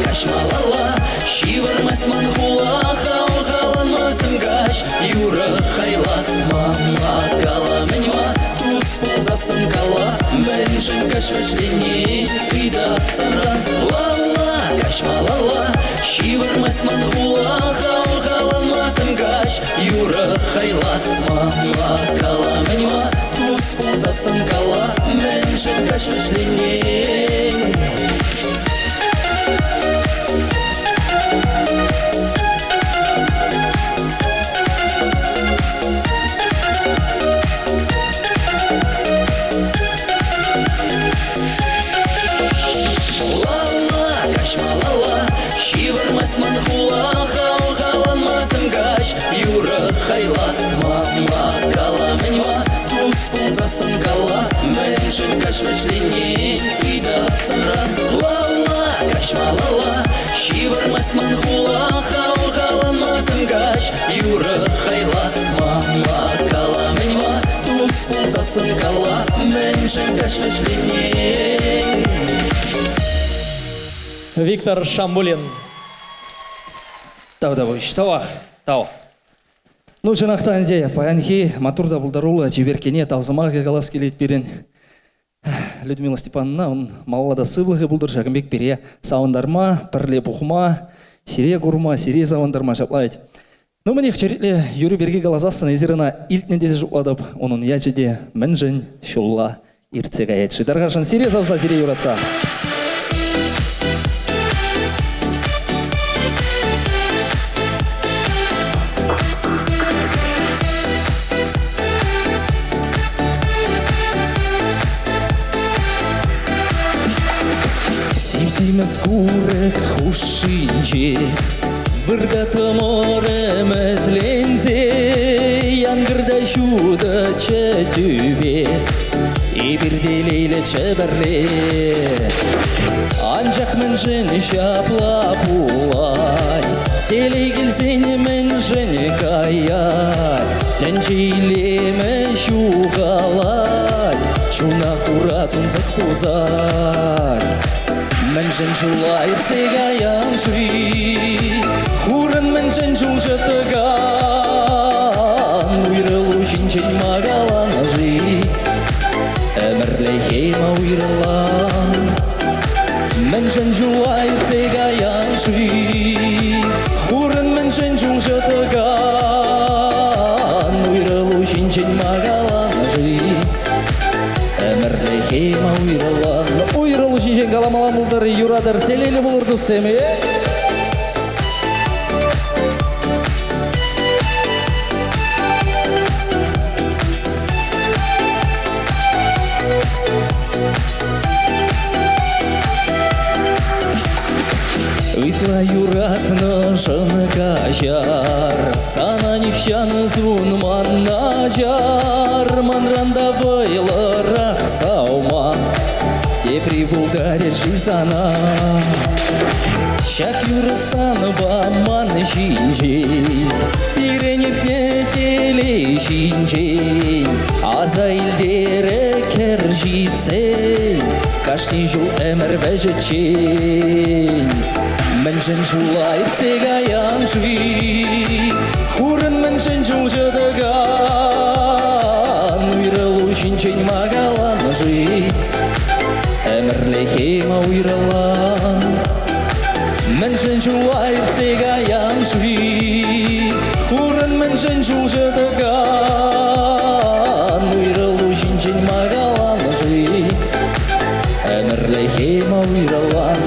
[SPEAKER 1] Кашмалала, шивармас манхула, хаугаланмазым гаш, юра хайла, мама кала меньма, туз пулзасын кала, менжим каш вешленей, пидап санран. Лала, кашмалала, шивармас манхула, хаугаланмазым гаш, юра хайла, мама кала меньма, туз пулзасын кала, менжим каш вешленей. Юра хайла, мама кала меньма, туз пулзасын кала, менжим каш вешленей, пидап санран. Лала, кашмалала, шивармас манхула, хаугаланмазым гаш, юра хайла, мама кала меньма, туз пулзасын кала, менжим каш вешленей.
[SPEAKER 2] Виктор Шамбулин.
[SPEAKER 12] Тавда бойштавақ, тау. Ну, жанақтан де, паянхи, матурда бұлдарула, жіберкене, тавзымағы қалас келет берен. Людмила Степановна, он маллада сывлығы бұлдар жағымбек бере, сауындарма, пірле бұқыма, сире ғұрма, сире сауындарма жаплайды. Ну, міне қчеретле, юрі берге қалазасын езіріна илтнендесі жұқладып, оның яжеде мінжін, шулла, иртсеға етші. Дарғашын сире сауса, сире юратса.
[SPEAKER 1] Симсимес курек хушинче, Бірді тұмыр мәзлензе, Янгырда шуды
[SPEAKER 12] түбе и бірделейлі чебірле анжақ мінжін шапла пулать телей келсен мінжін каять тәнжейлемі шуғалать чуна хура тұнзық пузать мінжін жулай цегаян жи хурын мінжін жул жытыган уйрылу жинжен магалан жи әмірлі хейма уйрылан мінжін жулай цегаян жи хурын мінжін жул жытыган уйрылу жинжен магалан жи әмірлі хейма уйрылан уйрылу жинжен галамалан бұлдар юрадар телейлі бұлырды семе Үйтла юратны жын кажар Сана нихшаны звун манна жар Манранда вайлырах саума Тепри булдарит жизана Шак юрасан баман жинжин Иренетне теле жинжин Аза илдері кержицен Кашни жул әмір вәжетчен Мінжін жулай цегаян жи Хурын мінжін жул жыдыган Уйрылу жинжен магалан жи Әмірлі хейма уйрылан Мінжін жулай цегаян жи Хурын мінжін жул жыдыган Уйрылу жинжен магалан жи Әмірлі хейма уйрылан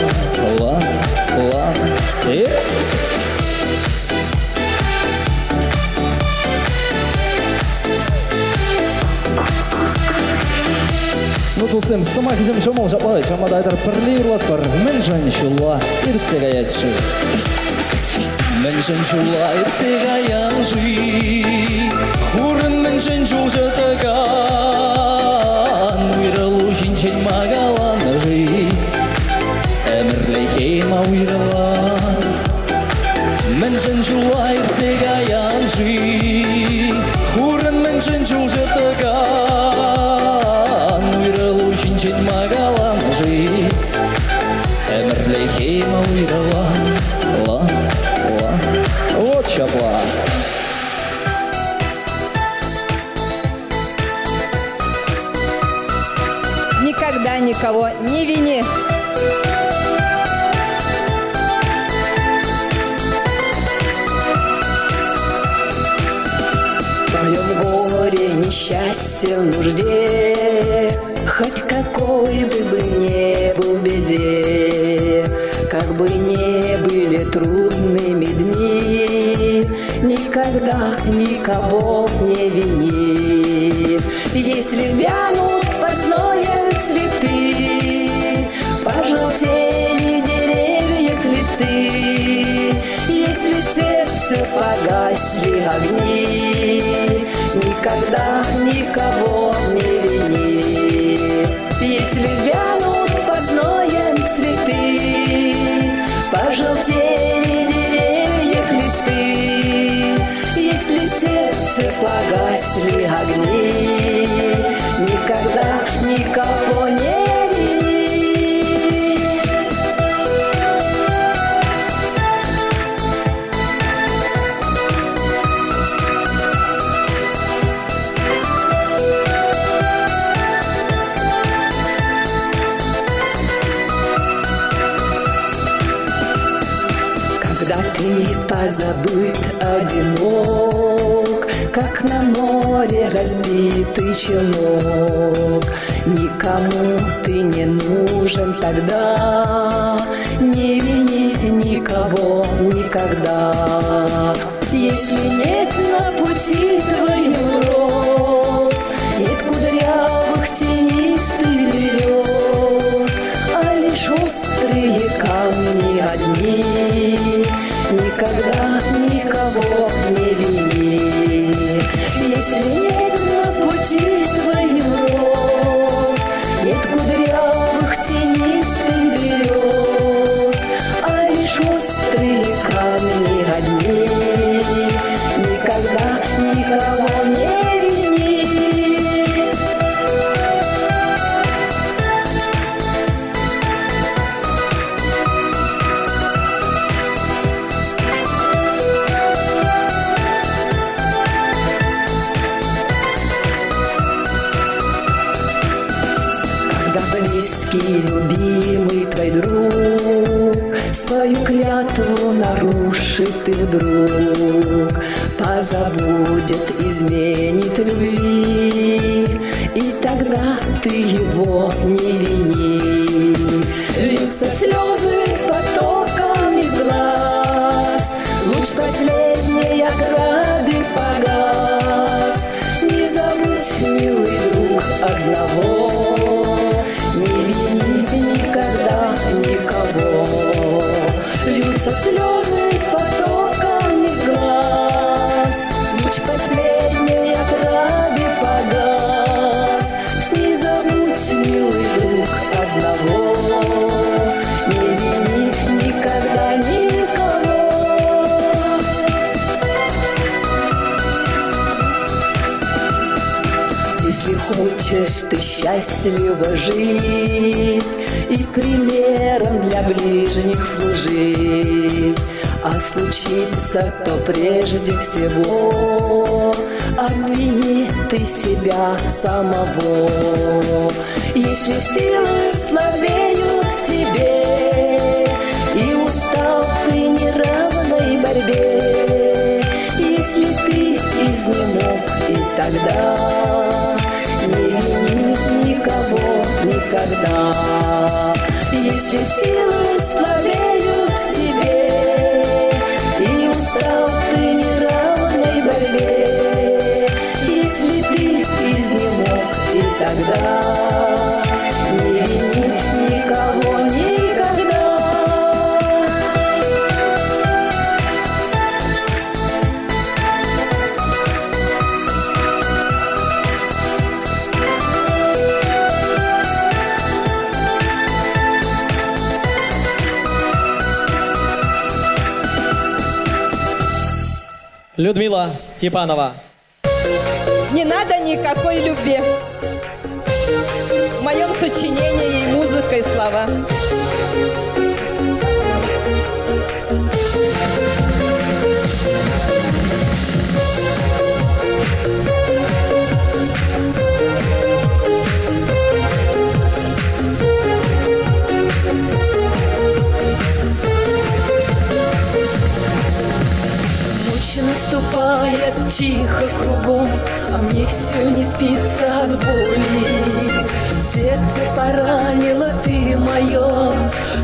[SPEAKER 12] Ну тусым сама кизем шомол жапай чамада айдар пірлей ұрлат бар Мінжін шулла ирцегая чы Мінжін шулла ирцегаян жи Хурын мінжін жул жытыган Уйрылу жинжен магалан жи Әмірлі хейма уйрылан Мінжін жулла ирцегаян жи Хурын мінжін жул жытыган Уйрылу жинжен магалан жи Әмірлі хейма уйрылан Вот шапла
[SPEAKER 3] Никогда никого не вини.
[SPEAKER 8] В твоем горе, несчастье, в нужде, хоть какой бы ни был в беде, как бы ни были трудными дни, никогда никого не вини. Если вянут по зноем цветы, пожелтели деревьев листы, если в сердце погасли огни, никогда никого не вини. Если вянут по зноем цветы, пожелтели деревьев листы, если в сердце погасли огни, никогда никого не вини. Когда ты позабыт, одинок, как на море разбитый челнок, никому ты не нужен тогда, не вини никого никогда. Если нет на пути твоих роз, нет кудрявых тенистых берез, а лишь острые камни одни, никогда никого не вини. Если нет на пути никогда никого не вини. Когда близкий, любимый твой друг свою клятву нарушит и вдруг позабудет, изменит любви, и тогда ты его не вини. Льются слезы потоком из глаз, луч последней ограды погас. Не забудь, милый друг, одного, не вини никогда никого. Льются слезы потоком из глаз, луч последней ограды погас. Не забудь, милый друг, одного, не вини никогда никого. Если хочешь ты счастливо жить и примером для ближних служить, а случится то прежде всего обвини ты себя самого. Если силы слабеют в тебе и устал ты неравной борьбе, если ты изнемог, и тогда не вини никого никогда. Если силы слабеют в тебе и устал ты неравной борьбе, если ты изнемог, и тогда не вини никого никогда.
[SPEAKER 2] Людмила Степанова.
[SPEAKER 3] Не надо никакой любви. В моем сочинении и музыка, и слова.
[SPEAKER 8] Ночь наступает тихо кругом, а мне все не спится от боли. Сердце поранило ты мое,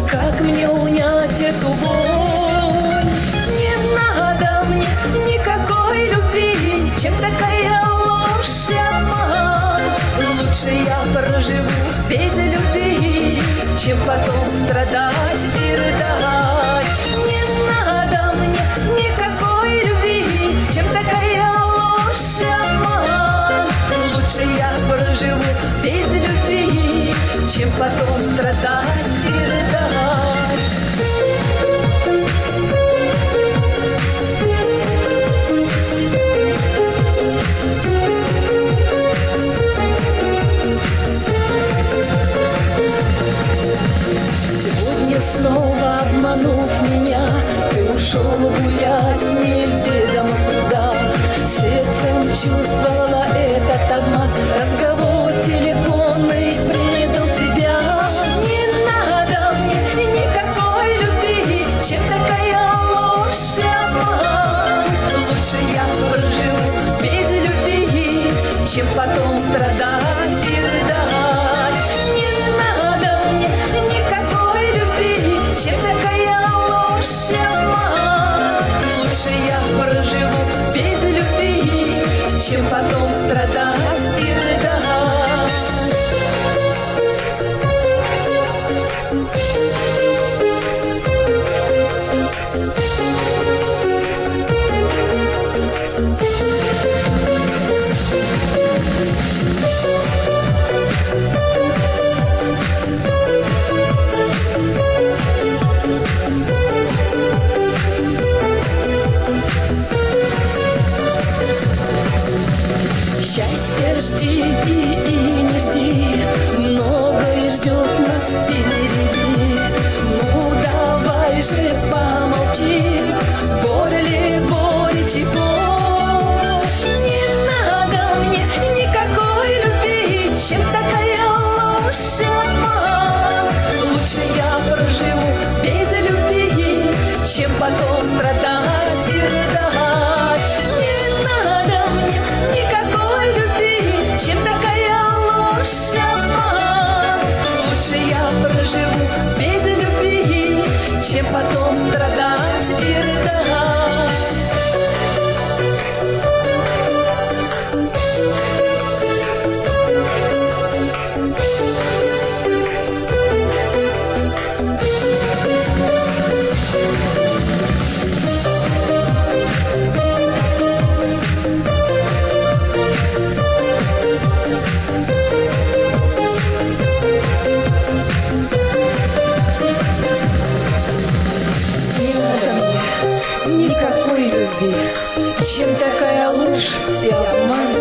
[SPEAKER 8] как мне унять эту боль? Не надо мне никакой любви, чем такая ложь и обман. Лучше я проживу без любви, чем потом страдать и рыдать. Не надо мне никакой любви, чем такая ложь и обман. Лучше я проживу без любви, чем потом страдать и рыдать. Сегодня снова обманув меня, ты ушел гулять неведомо куда. Сердцем чувствовала этот обман, разговор телефонный предал тебя. Не надо мне никакой любви, чем такая ложь и обман. Лучше я проживу без любви, чем потом страдать и рыдать. Не надо мне никакой любви, чем такая ложь и обман. Лучше я проживу без любви, чем потом страдать и рыдать. жди и не жди, многое ждет нас впереди. Ну давай же помолчи, горе горечь и боль. Не надо мне никакой любви, чем такая ложь и обман. Лучше я проживу без любви, чем потом страдать и рыдать. Не надо мне никакой любви, чем такая ложь и обман. Лучше я проживу без любви, чем потом страдать и рыдать. Никакой любви, чем такая ложь и обман.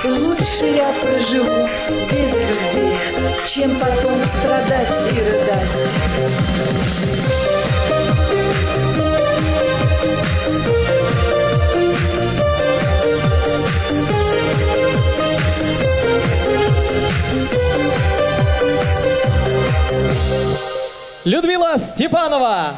[SPEAKER 8] Лучше я проживу без любви, чем потом страдать и рыдать.
[SPEAKER 2] Людмила Степанова.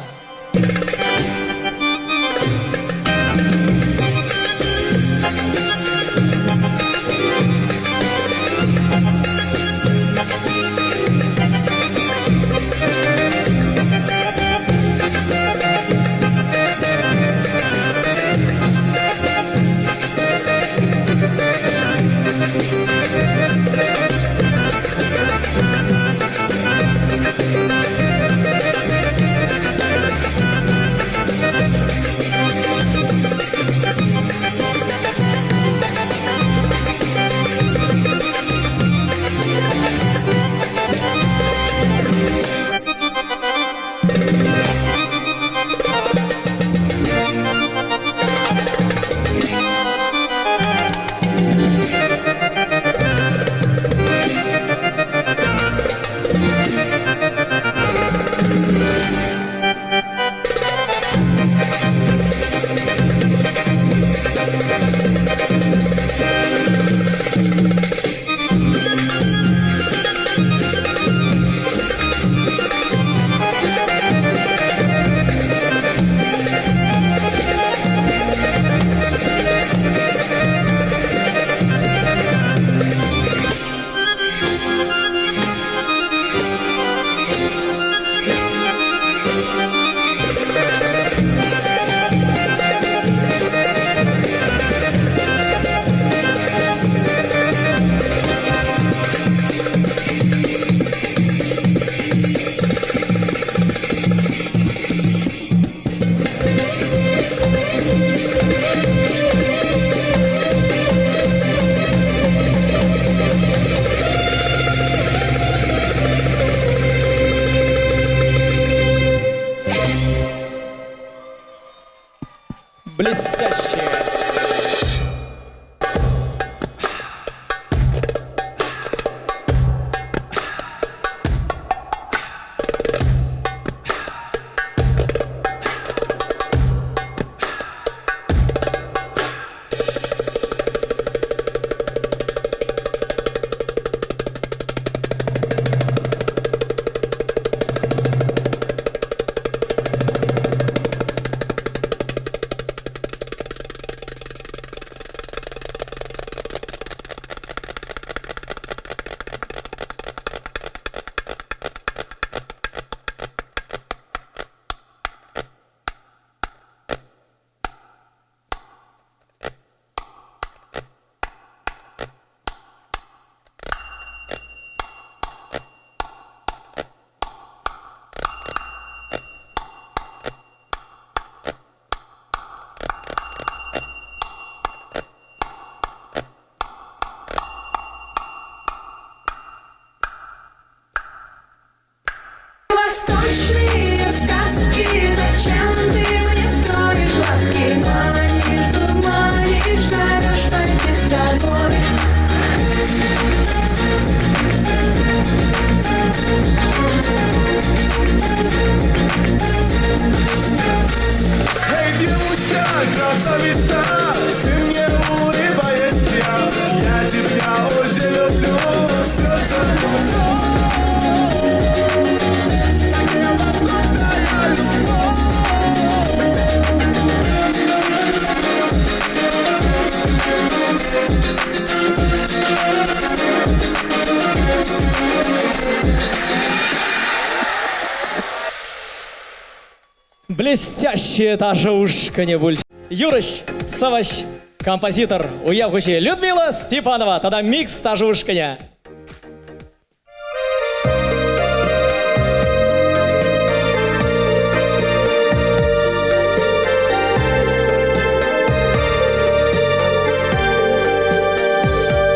[SPEAKER 2] блестящее даже ушко не больше. Юрыч, Саваш, композитор, уявхучи Людмила Степанова, тогда микс даже ушканя.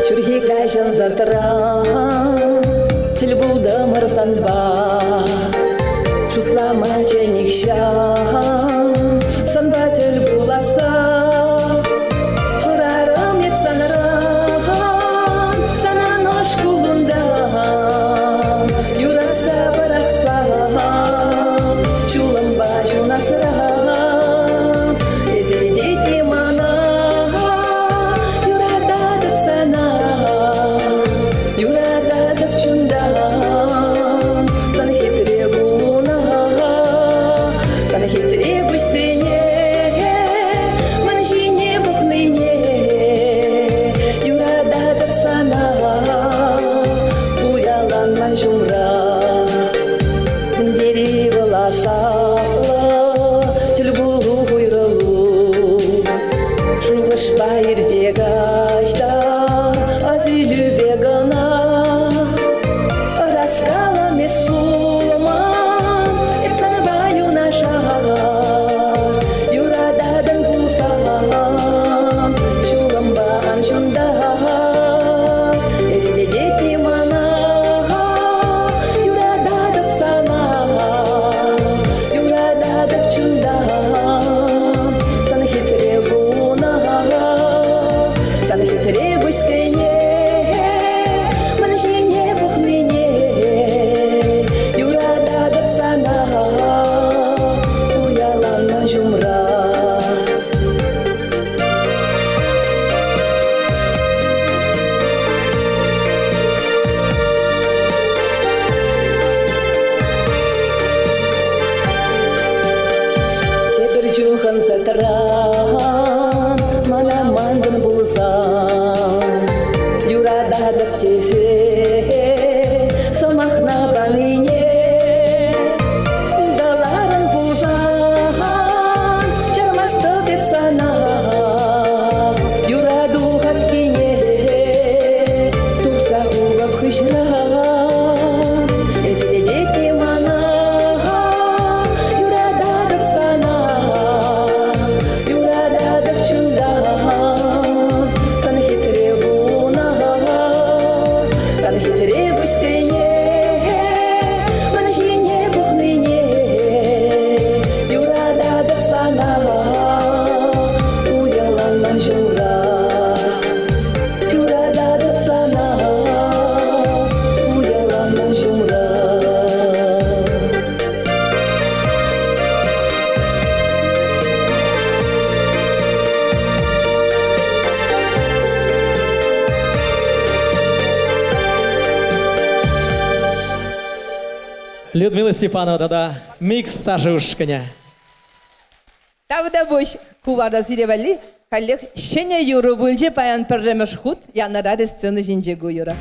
[SPEAKER 3] Чурхи зартыра, тел булдым ырсанба, шутлама ченихша, санба тел буласа, хырарым еп санарам, сана нож кулунда, юратса баратса, чулымба жунасыра, эзелдейт мана, юратадып сана.
[SPEAKER 2] Людмила Степанова, тогда микс даже ушканя.
[SPEAKER 3] Тавда бош кувада сиревали, халех шеня юру бульже паян перремеш худ, янара сцены жинже гуюра.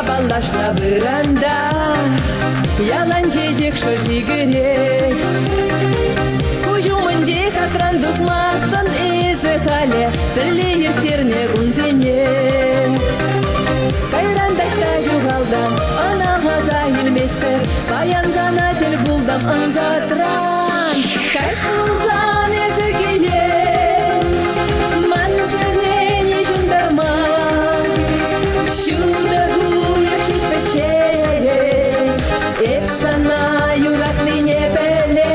[SPEAKER 3] Балашна выранда, яланче жек шожи гырет. Кужумынже хасран духмасын эзі хале, бірле ертерне гунзене. Кайрандашта жуғалдан, ана ғаза елместі, баянзана тел бұлдам ынзатран. Кайшылзан езі келе, манчыне не жындарма, Эпсана юратный не беле,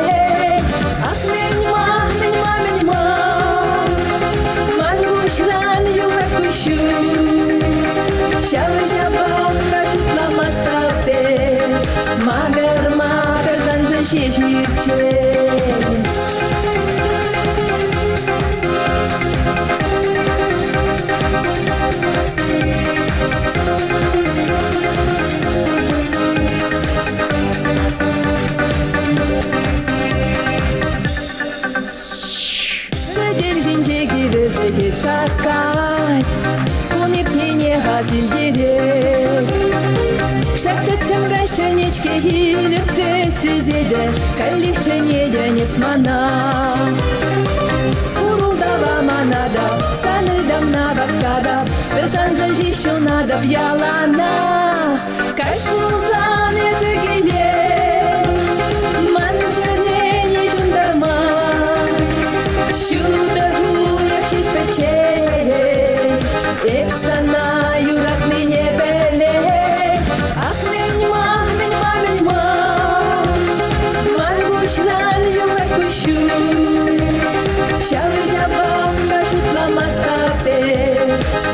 [SPEAKER 3] ах меньма, мангушран юрат кушу, шавы жабах катутла мастапе, магер занжа шеширче. зилдерек. Шәксеттен гәшчәнечке хилерце сезеде, кәллихчәнеде несмана. Урулдава манада, саныдам надавсада, бесанза жищу надав ялана. Кәшулзан езегеле, манчанене жундарма. Шудагу яшиш печере, епсана юрак мене беле. Ах, меньма, меньма, меньма, мангушнан юрак кушу. Шавы жабавка tutlamaztape,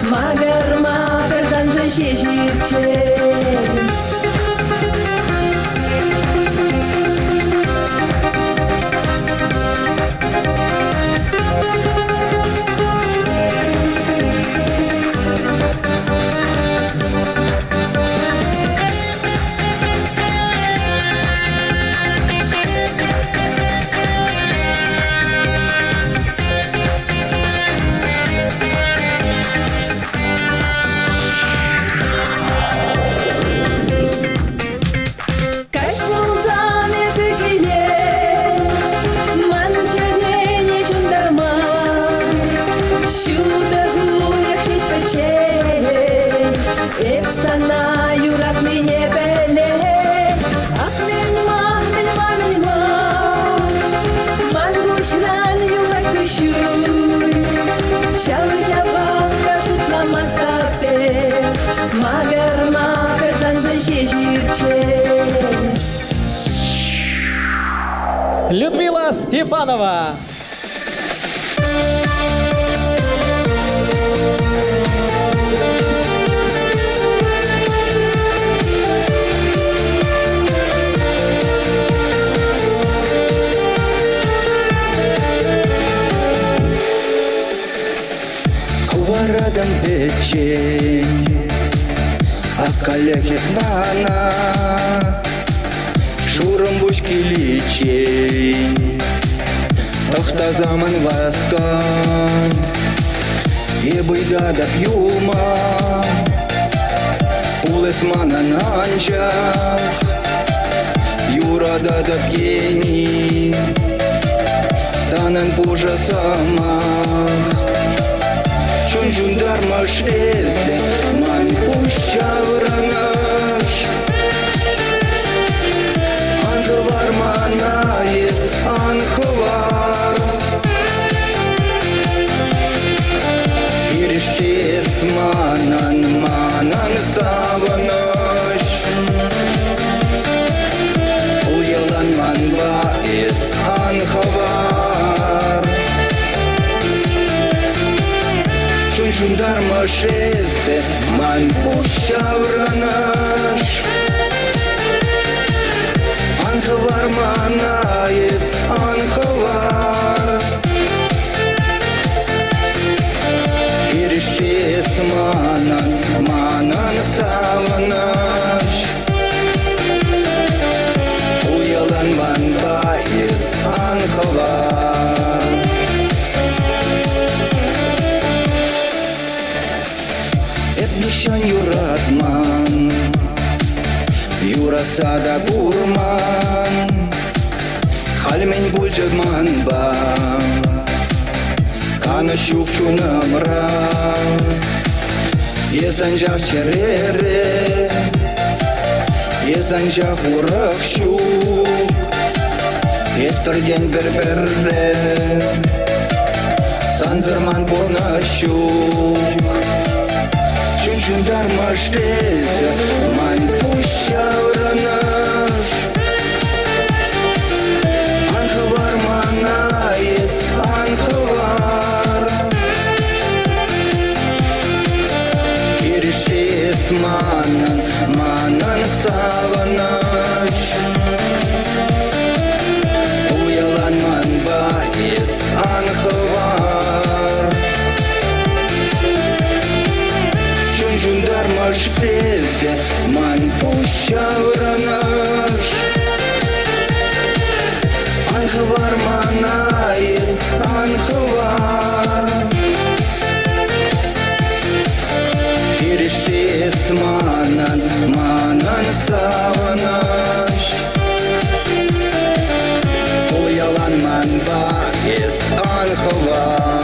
[SPEAKER 3] magarma kazanca şeşirçe.
[SPEAKER 2] Людмила Степанова.
[SPEAKER 1] Хварадам печень, а коллеги мана. Шурам бучки личень, тохта заман васкан, ебыйда да пьюлма, улес мана нанчах, юрада да пьени, санан пужа самах. Чунжундар машезе, ман пуща вранаш. Анхвар манает, анхвар. Ириштес манан, манан саванаш. Уялан манба из анхвар. Чунжундар машезе, ман пуща вранаш. Анхвар манает, анхвар. Ириштес манан, манан саванаш. Уялан манба из анхвар. Нишан юратман, юратсада гурман, хальмен бульжагман ба, кана шукчунамра, езанжах черере, езанжах уравшу, есперден берберре, санзарман понашу. Чунчундар машезе, ман пуща вранаш. Анхвар манает, анхвар. Ириштес манан, манан саванаш. Уялан манба из анхвар. Чунжундар машезе, ман пуща вранаш. Анхвар манает, анхвар. Ириштес манан савыныш. Бұл ялан манба ес анхывар.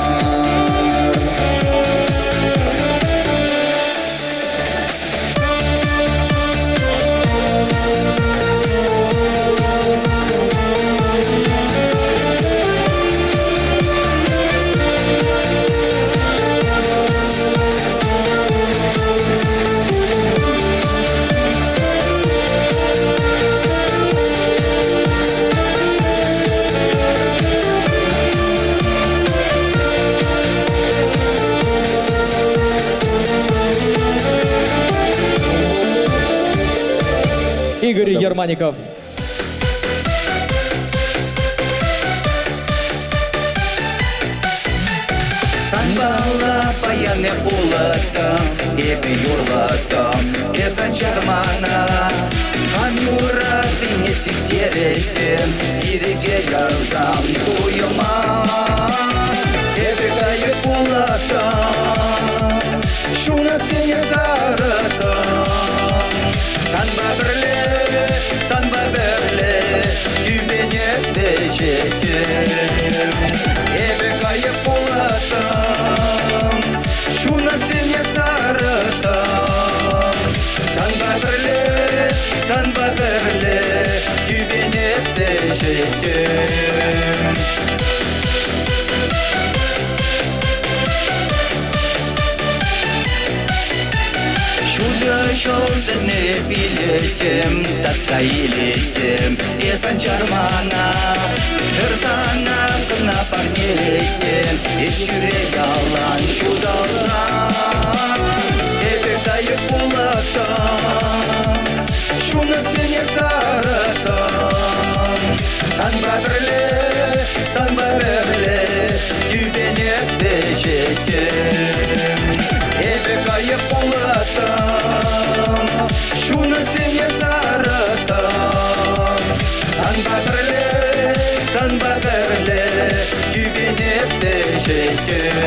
[SPEAKER 2] Игорь Ермаников.
[SPEAKER 1] Санбала паяны улатам, эбі юрлатам, эсан чармана. Хам юра дыне систерекем, иреге ярзам туйыма. Эбі кайы улатам, шуна сене заратам. Санба бірле, күбене бежекем. Эбі кайы улатам, шуна сене заратам. Санба бірле, күбене бежекем. Şurada şoldene bilekim, tatsa ilekim, esan çarmana. Hırsana kına parnelekim, eşüre yalan şu daldan. Ebe kayıp ulatan, şunu seni saratan. Sanba berle, güvenip beşekim. Ebe kayıp ulatan, şunu seni saratan. Sanba berle, güvenip beşekim.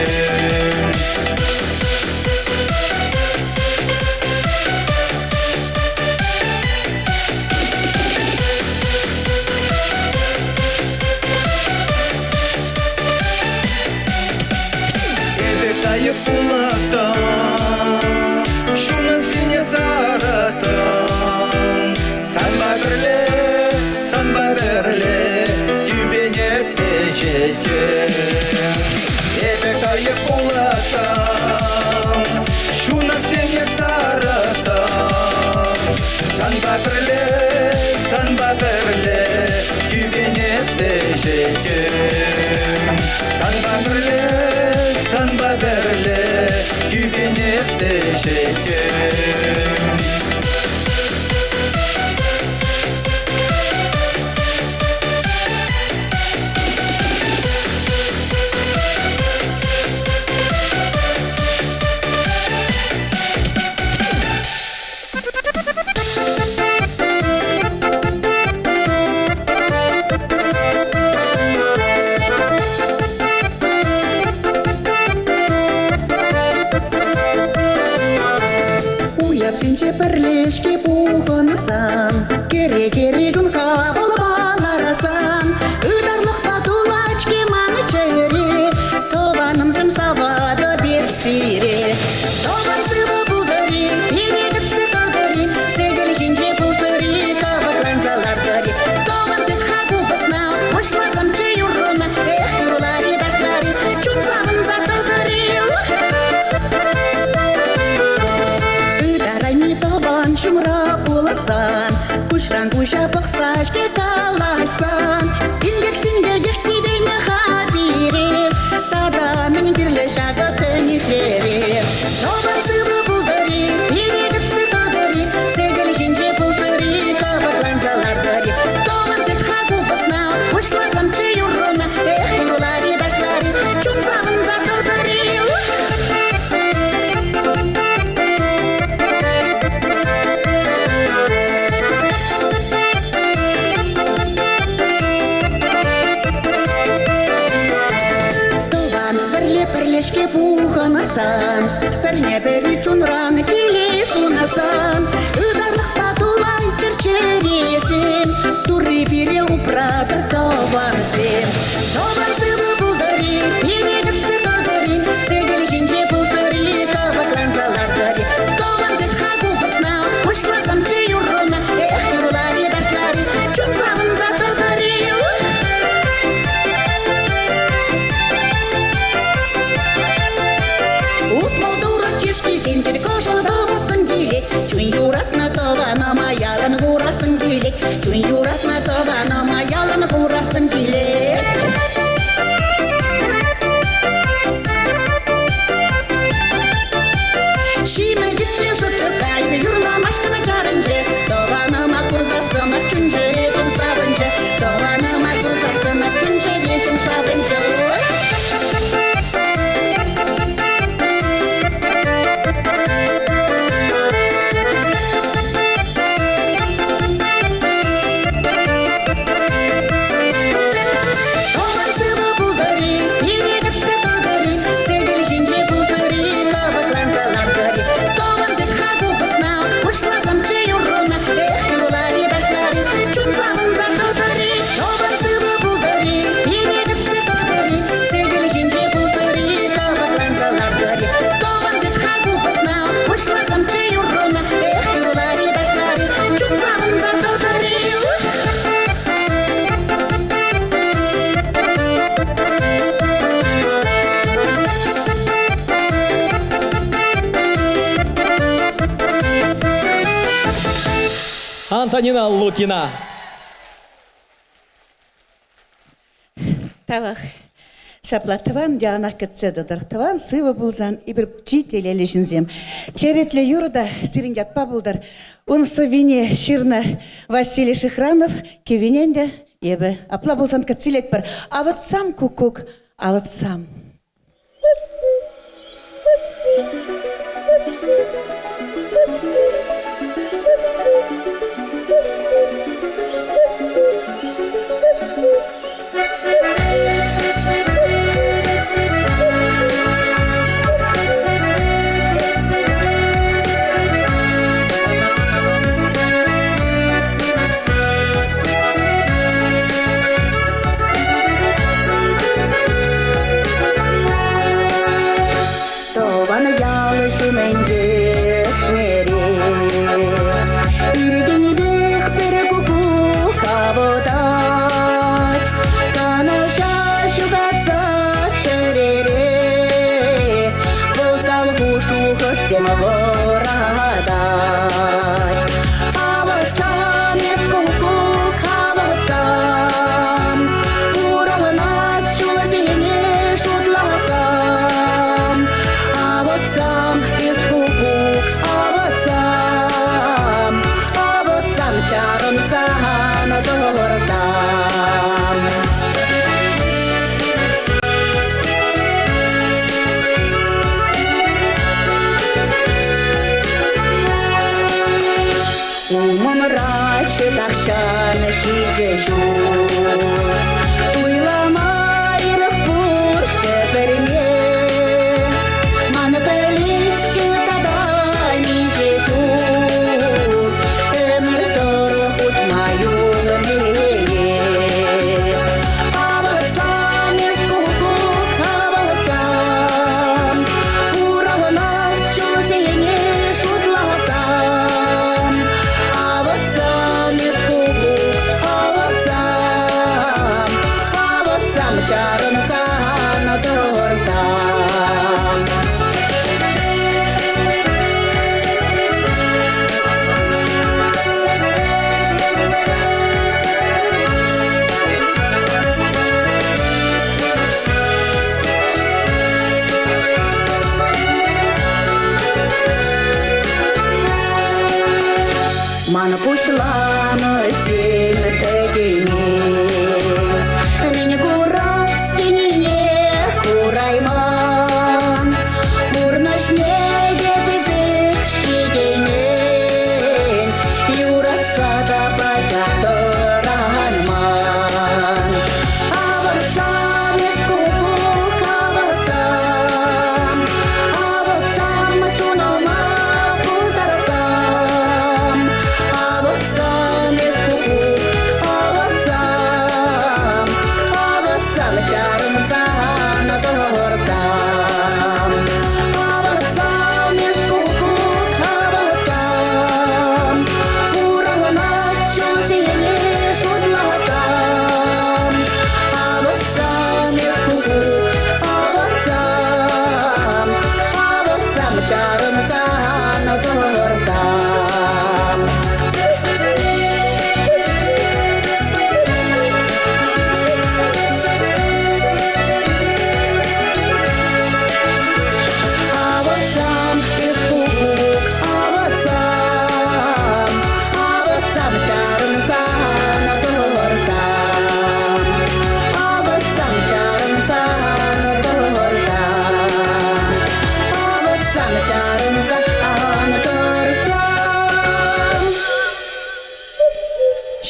[SPEAKER 1] Kayıp bulatan, şunu seni zaratan. Sanba berle, güvenip beşekim. Ebe kayıp bulatan, şunu seni zaratan. Sanba berle, güvenip beşekim. Sanba berle, güvenip beşekim.
[SPEAKER 8] Синче перлешке пухынсан, кере-кере жунға баларасан. Ыдарлық патулачке маны чере, тобаным савады берсире. Тобан сывы бұлдыри, перегітсі қылдыри, сегіл жинче пулсыри, кабакланзалардыри. Тобан тетха кубысна, ұшлазам че юрруна, эх юрлари даштари, чунзамын затылдыри. Шумра буласан, кушран куша бақсаш ке талашсан. Ингек синге ешкидейме хабире, тада мен кирле шага тени жере. Тобан сывы булдыри, перегітсі қылдыри, сегіл жинче пулсыри, кабакланзалардыри. Тобан тетха кубысна, ұшлазам че юрруна, эх юрлари даштари, чунзамын затылдыри. бірне бірі чунран келе сунасан Ыдарлық батулай черчересен Туры бере упратыр табан сен Табан сывы бұлдыры, перегіт сықыдыры Сегіл жинже бұлсыры, табатлан залардыры Табан дед хату бұсна, ұшласам че юрона Эх, юрлары дашлары, чун савын затылдыры Сен кошыл табасын келек, чуин юратна табана маялын курасын келек, чуин юратна табана маялын курасын келек. Шиме кетсе шутчыртайды, юрламашкына чарынжы, табаныма курзасын чунжы режим сабынжы, табаныма курзасын чунжы режим сабынжы.
[SPEAKER 2] Антонина Лукина.
[SPEAKER 3] Тавах. Шаплатыван диана кетседадыр. Таван сывы булзан ибір чителелі жінзем. Черетлі юрда сирингятпа булдар. Унсы вине ширна Василий Шихранов кевиненде ебі. Апла булзан кетсилет бар. А вот сам кукук, а вот сам.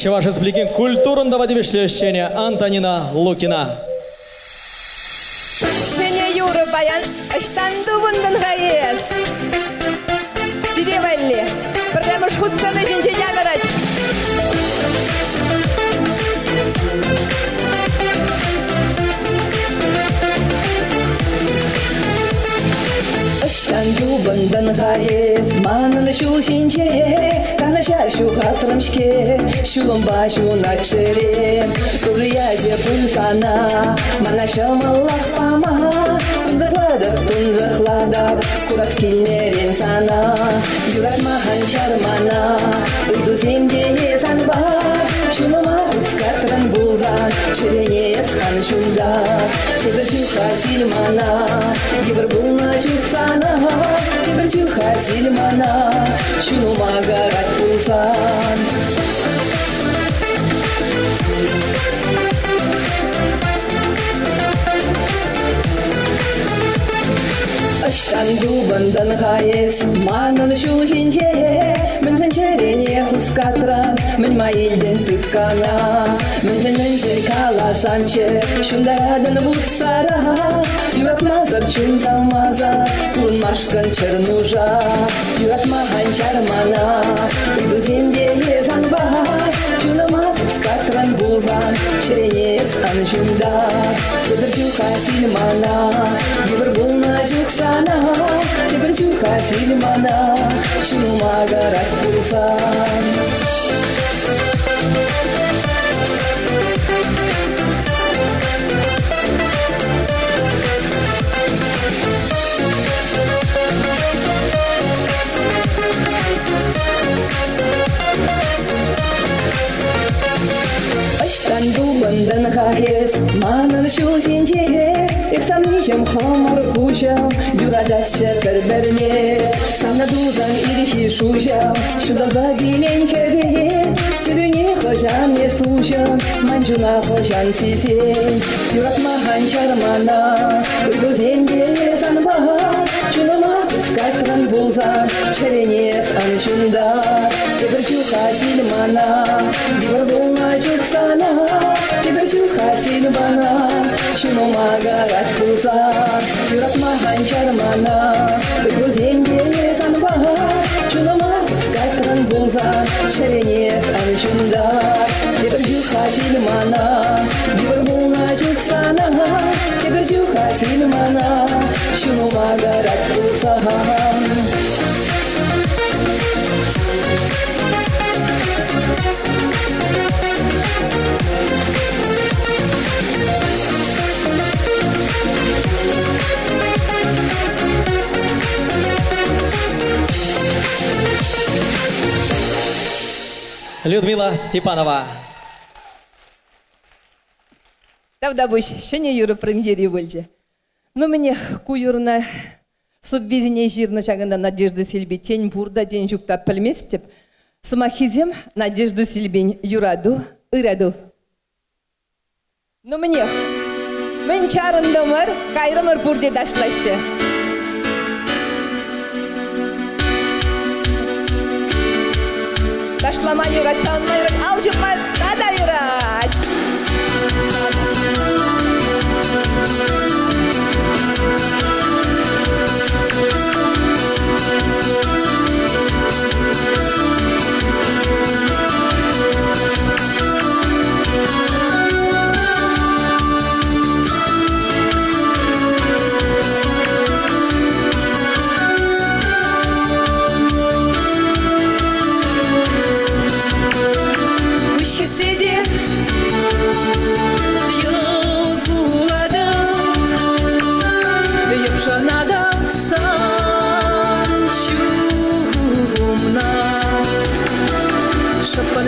[SPEAKER 2] Чуваш Республикин культурного девишлещения Антонина Лукина.
[SPEAKER 3] Шене Юра баян, штанду вундан гаес. Сиревалли, программа шхутсаны жинче янарать. Штанду вундан гаес, манын шушинче, канаша шу хатрамшке, шулумба шу начере, турияже пульсана, манаша маллах пама, тунзахладап, курас килнерен сана, юратмахан чармана, уйду земде санба, шулума хускатран булзан, шерене сан шунда, тедачуха сильмана, гибрбулна чуксана, гибрчуха сильмана, шулума гарат пулсан. Штанду бандан хаес, манан шушинче, мен черене хускатран, мен маилден тыткана, мен кала санче, шундадан бутсара, юратмазар чунзамаза, кунмашкан чернужа, юратмахан чармана, иду земде занба, чунама хускатран булзан, черене сан шунда, кудрчуха сильмана, гибрбулна чухсана. Тибрчуха сильмана, шунума гарат пулсан. Штанду бандан хаес, манан шушинче, эксамнишем хомар кучам, юрадас шекер берне, самнадузан ирихи шушам, шудан загилен хеве, чирюне хожан не сушам, манчуна хожан сисен, юратмахан чармана, уйду земде санба, чунама хускатран булзан, черенес аншунда, тибрчуха сильмана, гибрбулна чуксана, тибрчуха сильмана, шунума гарат пулсан, юратмахан чармана, уйду земде санба, чунама хускатран булзан, черенес аншунда, тибрчуха сильмана, гибрбулна чуксана, тибрчуха сильмана, шунума гарат пулсан.
[SPEAKER 2] Людмила Степанова.
[SPEAKER 3] Давдабуш, шене Юра премьере вольже. Но мне куюрна суббезине жирна чагында Надежда Сильби тень бурда день жукта пельместеп. Самахизем Надежда Сильбин юраду, ыраду. Но мне мен чарындамыр, кайрымыр бурде дашлашы. Ташлама юрат, саунма юрат, ал жукма, тада юрат.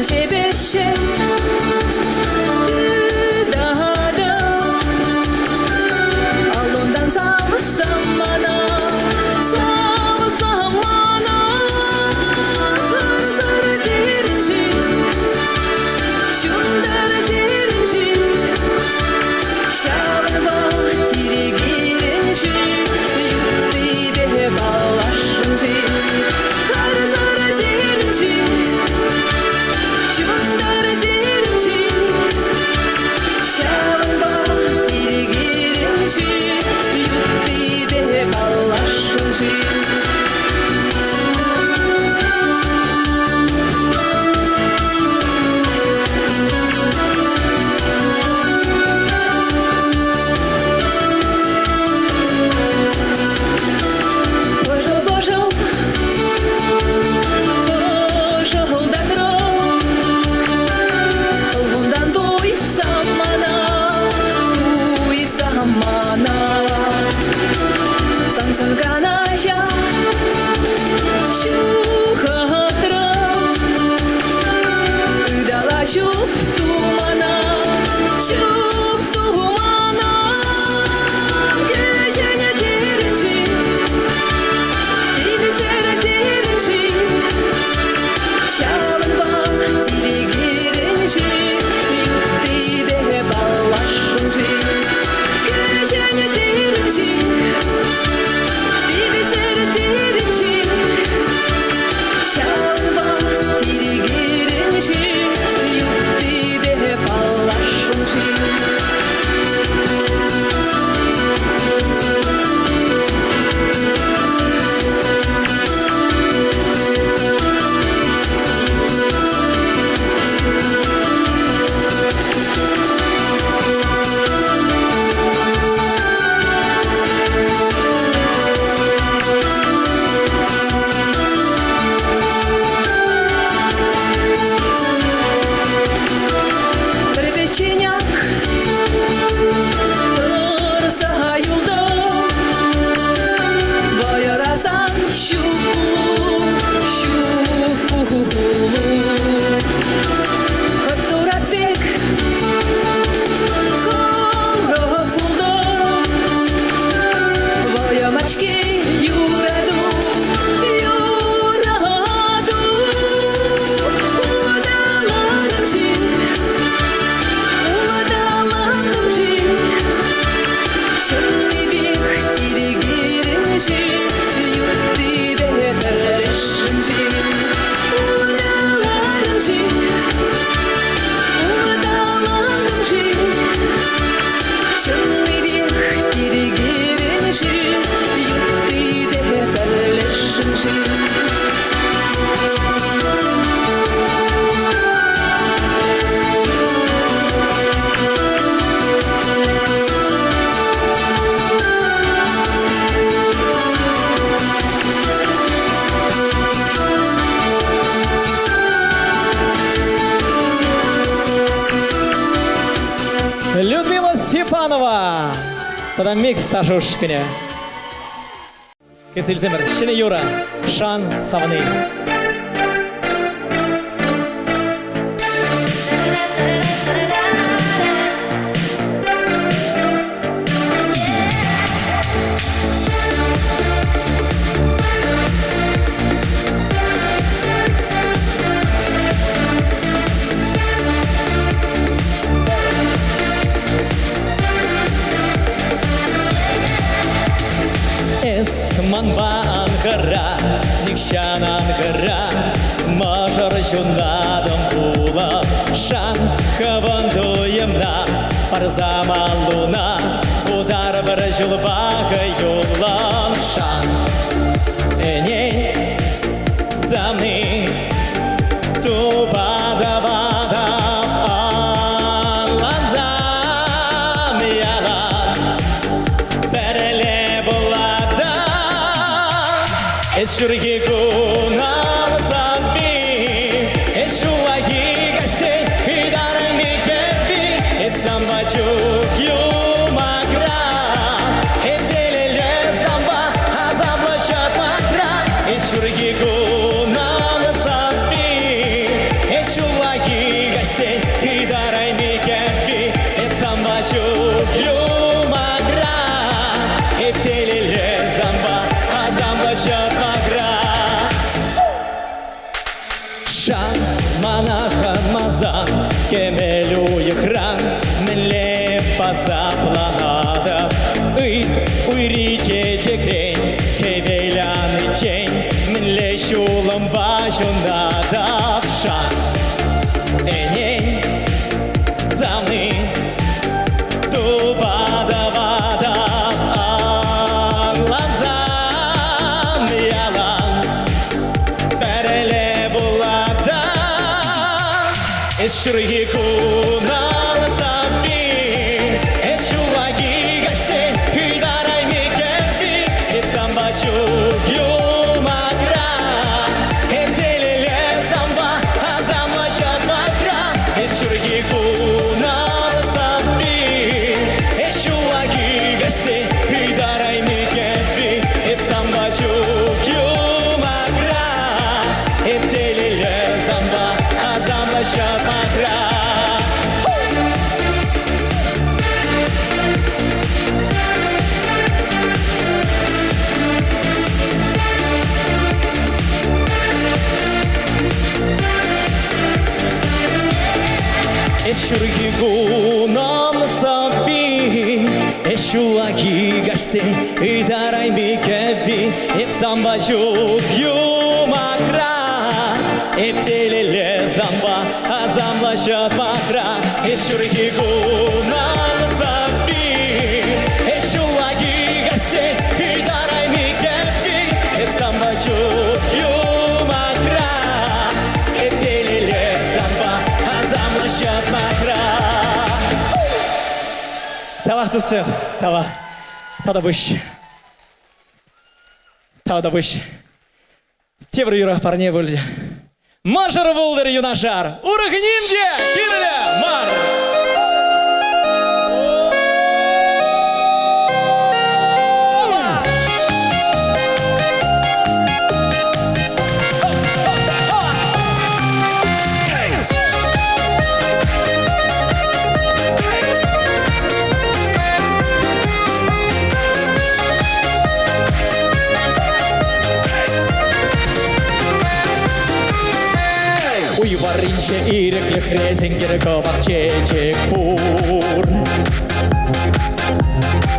[SPEAKER 3] Şebeşe dağda alondan savsam bana zar derinci şundar derinci şarva tiri girinci yurdi be bağlaşınci kar zar derinci şundar derinci
[SPEAKER 2] Степанова. Тогда микс ташушкине. Кецильземер, Шине Юра, Шан Савны. Манба Анкара, Никшан Анкара, Мажор Жунадом Пула, Шан Хавандуемна, Парзама Луна, Удар Баржулбака Юлам, Шан Эней, Самны, Тупадавада, Ланзам Ялан, Перелебула. Эшурги гунал замби, эшулаги гасте, идарами кепи, эцамбачук юмагра, этелеле замба, азаблачат макра. Эшурги гунал замби, эшулаги гасте, идарами кепи, эцамбачук юмагра, этелеле замба, азаблачат макра. Шан, Манахан, Мазан, Кемелю Ехран, Меле Пазапланада, Уйриче Чекрень, Кевеляны Чень, Меле Шулам Бажунада, Шан, Эней, Самны, Тубадавада, Ланзам Ялан, Переле Эшурги кунал замби, эшулаги гасте, идарай микепи, эцамбачук юмагра, этелеле замба, азамлачат макра. Эшурги кунал замби, эшулаги гасте, идарай микепи, эцамбачук юмагра, этелеле замба, азамлачат макра. Эшурги гунам саби, эшулаги гасте, идарай микеби, эпсамбачук юмагра, эптелеле замба, азамлачат макра. Эшурги гунам саби, эшулаги гасте, идарай микеби, эпсамбачук юмагра, эптелеле замба, азамлачат макра. Тава тусы, тава, тада быш, тада быш. Тевр юра парней выльде. Мажар вулдер юнашар, урахнимде, кирле, мар. Уйваринче ирекле хрезингер коварчечек пур.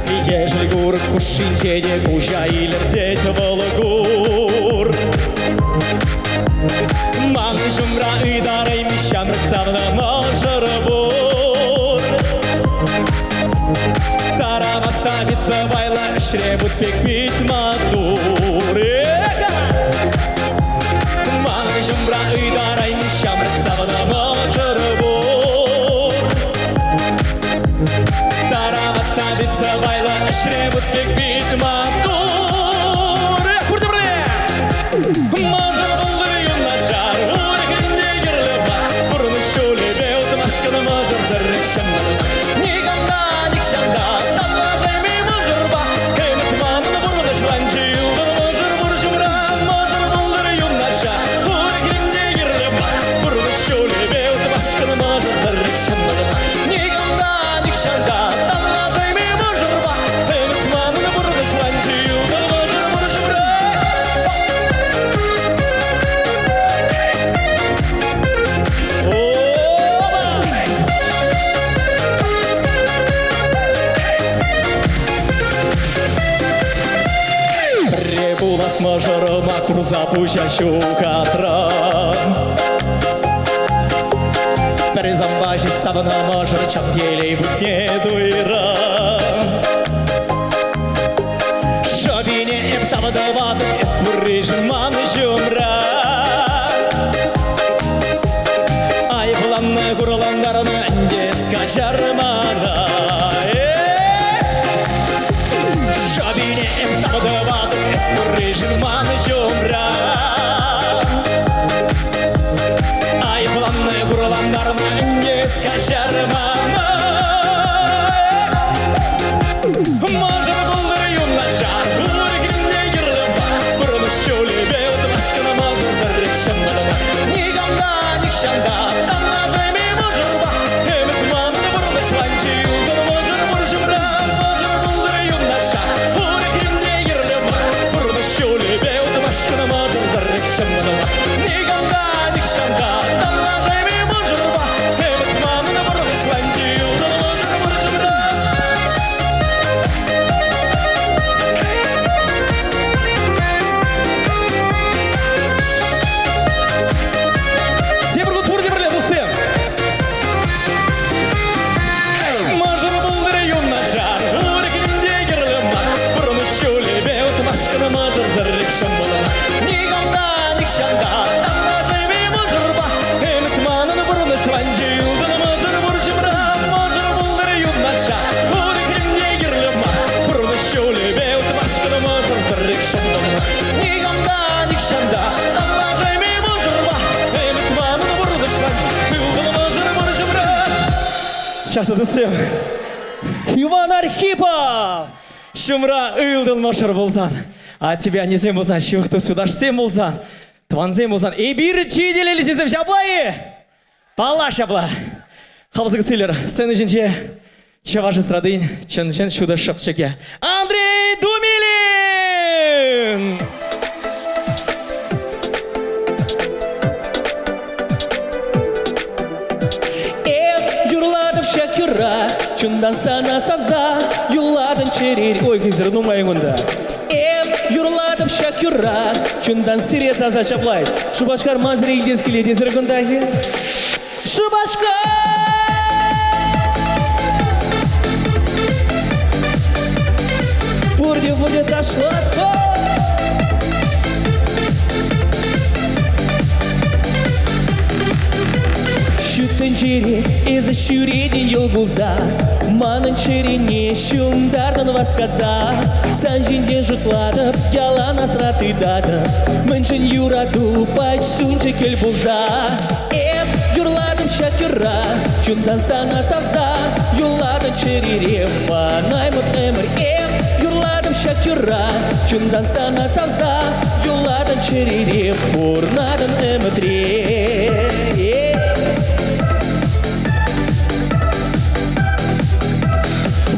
[SPEAKER 2] И ежели гур кушинче де куша или птеть волгур. Мамы жумра и дарай мищам рексавна мажар бур. Тараматавица вайла шребут пекпить матур. Жумра и дарай мищам рексавна мажар бур. Тараматавица вайла шребут пекпить матур. Курдабре! Мажар булдыр юнашар, урахинде герлеба, бурны шуле беут машкана мажар зарекшамна. Никогда нишанда таллажайми мажырба кемтманын бұрды шыланчы юлдыр мажыр бұржымра мажыр бұлдыр юнаша бұргенде ерлема бұрды шөлі беуді башқыны мажыр зырық шамдырма ниганда нишанда таллажайми мажырба кемтманын бұрды шыланчы юлдыр мажыр бұржымра Прибула с мажором, акур запущащу катран. Перезамбажи савана мажор, чам делей будне дуира. Шобине эптава давады, эспурыжын маны жумра. Ай планны кураландарны, андес качармана. Шобине эптава давады, эспурыжын маны жумра. Ай планны кураландарны, андес качармана. Мажыр бұлдыр юнашар, бұргенде ерліма, бұрыны шөлі беуді башқына мажыр зырық шамдырма. Ниганда, нишанда, таллажайми мажырба, кемтманын бұрды шыланчы юлдыр мажыр бұржымра. Мажыр бұлдыр юнашар, бұргенде ерліма, бұрыны шөлі беуді башқына мажыр зырық шамдырма. Ниганда, нишанда, таллажайми мажырба, кемтманын бұрды шыланчы юлдыр мажыр бұржымра. Себір құт бұрды бірле бұсым. Мажыр бұлдыр юнашар, бұргенде ерліма, бұрыны шөлі беуді башқына мажыр зырық шамдырма. Ниганда, нишанда, таллажайми мажырба, кемтманын бұрды шыланчы юлдыр мажыр бұржымра. Мажыр бұлдыр юнашар, бұргенде ерліма, бұрыны шөлі беуді башқына мажыр зырық шамдырма. Ниганда, нишанда, таллажайми мажырба, кемтманын бұрды шыланчы юлдыр мажыр бұржымра. Шақты дұсым. Иван Архипов! Шумра ұйылдың машыр болсан. А тебя не зем болсан, шевықты сюда сем болсан. Тван зем болсан. И бір чиделелі жезем шаплайы! Пала шапла! Халзық сілер, сәні жінче, чаважы страдын, чын-чын шуда шапчеке. Андрей Думилин! Юрладым шакюра, чундан сана савза, юладын черер. Ой, кезір, нумайын онда. Юрладым шакюра, чундан сире саза чаплай. Шубашкар мазыре идес келе дезір күндаги. Шубашкар! Бурде ташлатко. Шүттін жере, езі шүреден ел болса, манын черене шумдардан васказа. Сан жинде жұтладып, ялан асраты дады, мүншін юраду, бач сүнче кел болса. Юрладым шакюра, чундан сана савза, юладын черере, манаймыт әмір. Юрладым шакюра, чундан сана савза, юладын черере, бурнадын әмітре.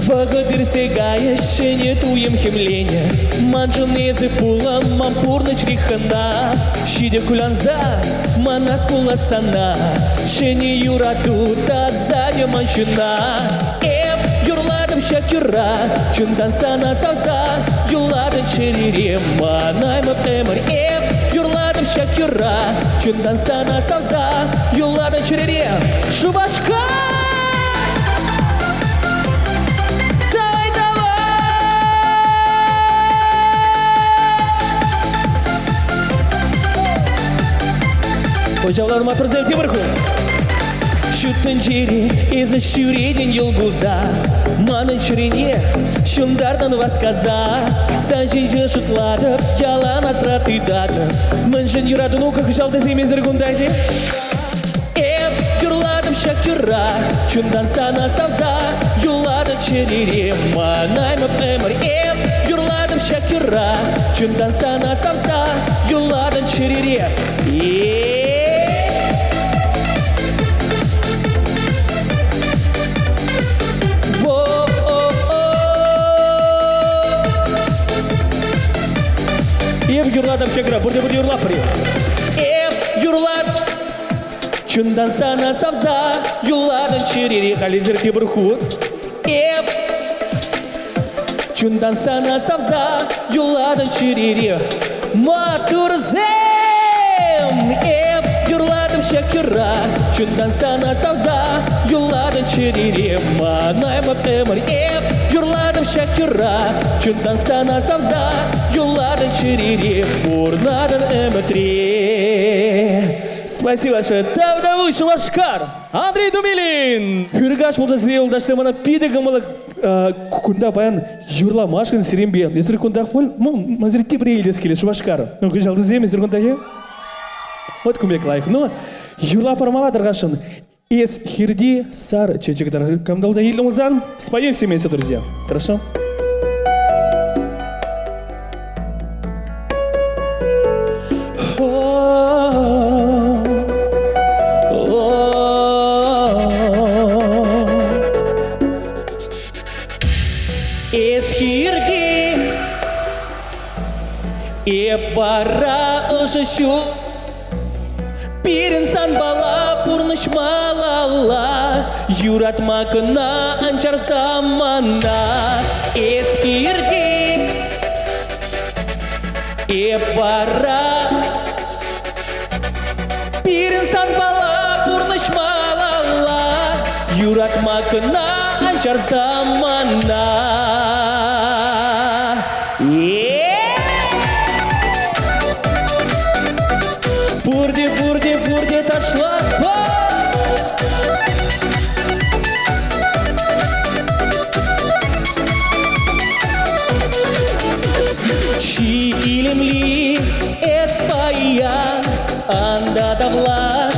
[SPEAKER 2] Благодар сега еще не туем хемленя, манжонезы пулан, мампурны чрихана, щидя кулянза, манас куласана, шени юраду, та сзади манчина. Юрладым шакюра, чундан сана савза, юладын черере, манаймыт эмір. Юрладым шакюра, чундан сана савза, юладын черере, Шубашка! Hocamlarım atırızı temir koyun. Şüttün jeri, ezi şüredin yıl gulza. Manın şüreне, şundardan vasказа. Сан жинжі жұтладып, ялан асраты дады. Мүнжін юрадын оқық жалды земезір күндайды. Юрладым шакюра, чундан сана савза, юладын
[SPEAKER 9] çeriri manayma ömür ep yurladım şakira Çundan sana savza yollardan çeriri Ep yurladım şakira burada yurlap Ep yurlar Çundan sana savza yollardan çeriri Halizir tibirhu Ep Çundan sana savza yollardan çeriri Maturzem Ep yurladım şakira Çundan sana savza yollardan çeriri Manayma ömür ep yurladım şakira Çundan sana savza yollardan çeriri Бурнадан ömür Спасибо большое. Давай, Шумашкар. Андрей Думилин. Хюргаш мутасли улдашты мана пиде гамалак кунда баян юрла машкин сиримбе. Лезер кунда пол. Мазрити приедет скили Шумашкар. Ну кыжалды земе зер кунда е. Вот кумбек лайк. Ну юрла пармала даргашын. Эс хирди сар чечекдар. Камдалза елмузан. Споем все вместе, друзья. Хорошо? Eskirdi Епара ошышу Bir insan bala purnışmalala Юратмакына анчар замана Eskirdi Епара Bir insan bala purnışmalala Юратмакына анчар замана Бурде ташла Чи илемли эспаян Анда давлаш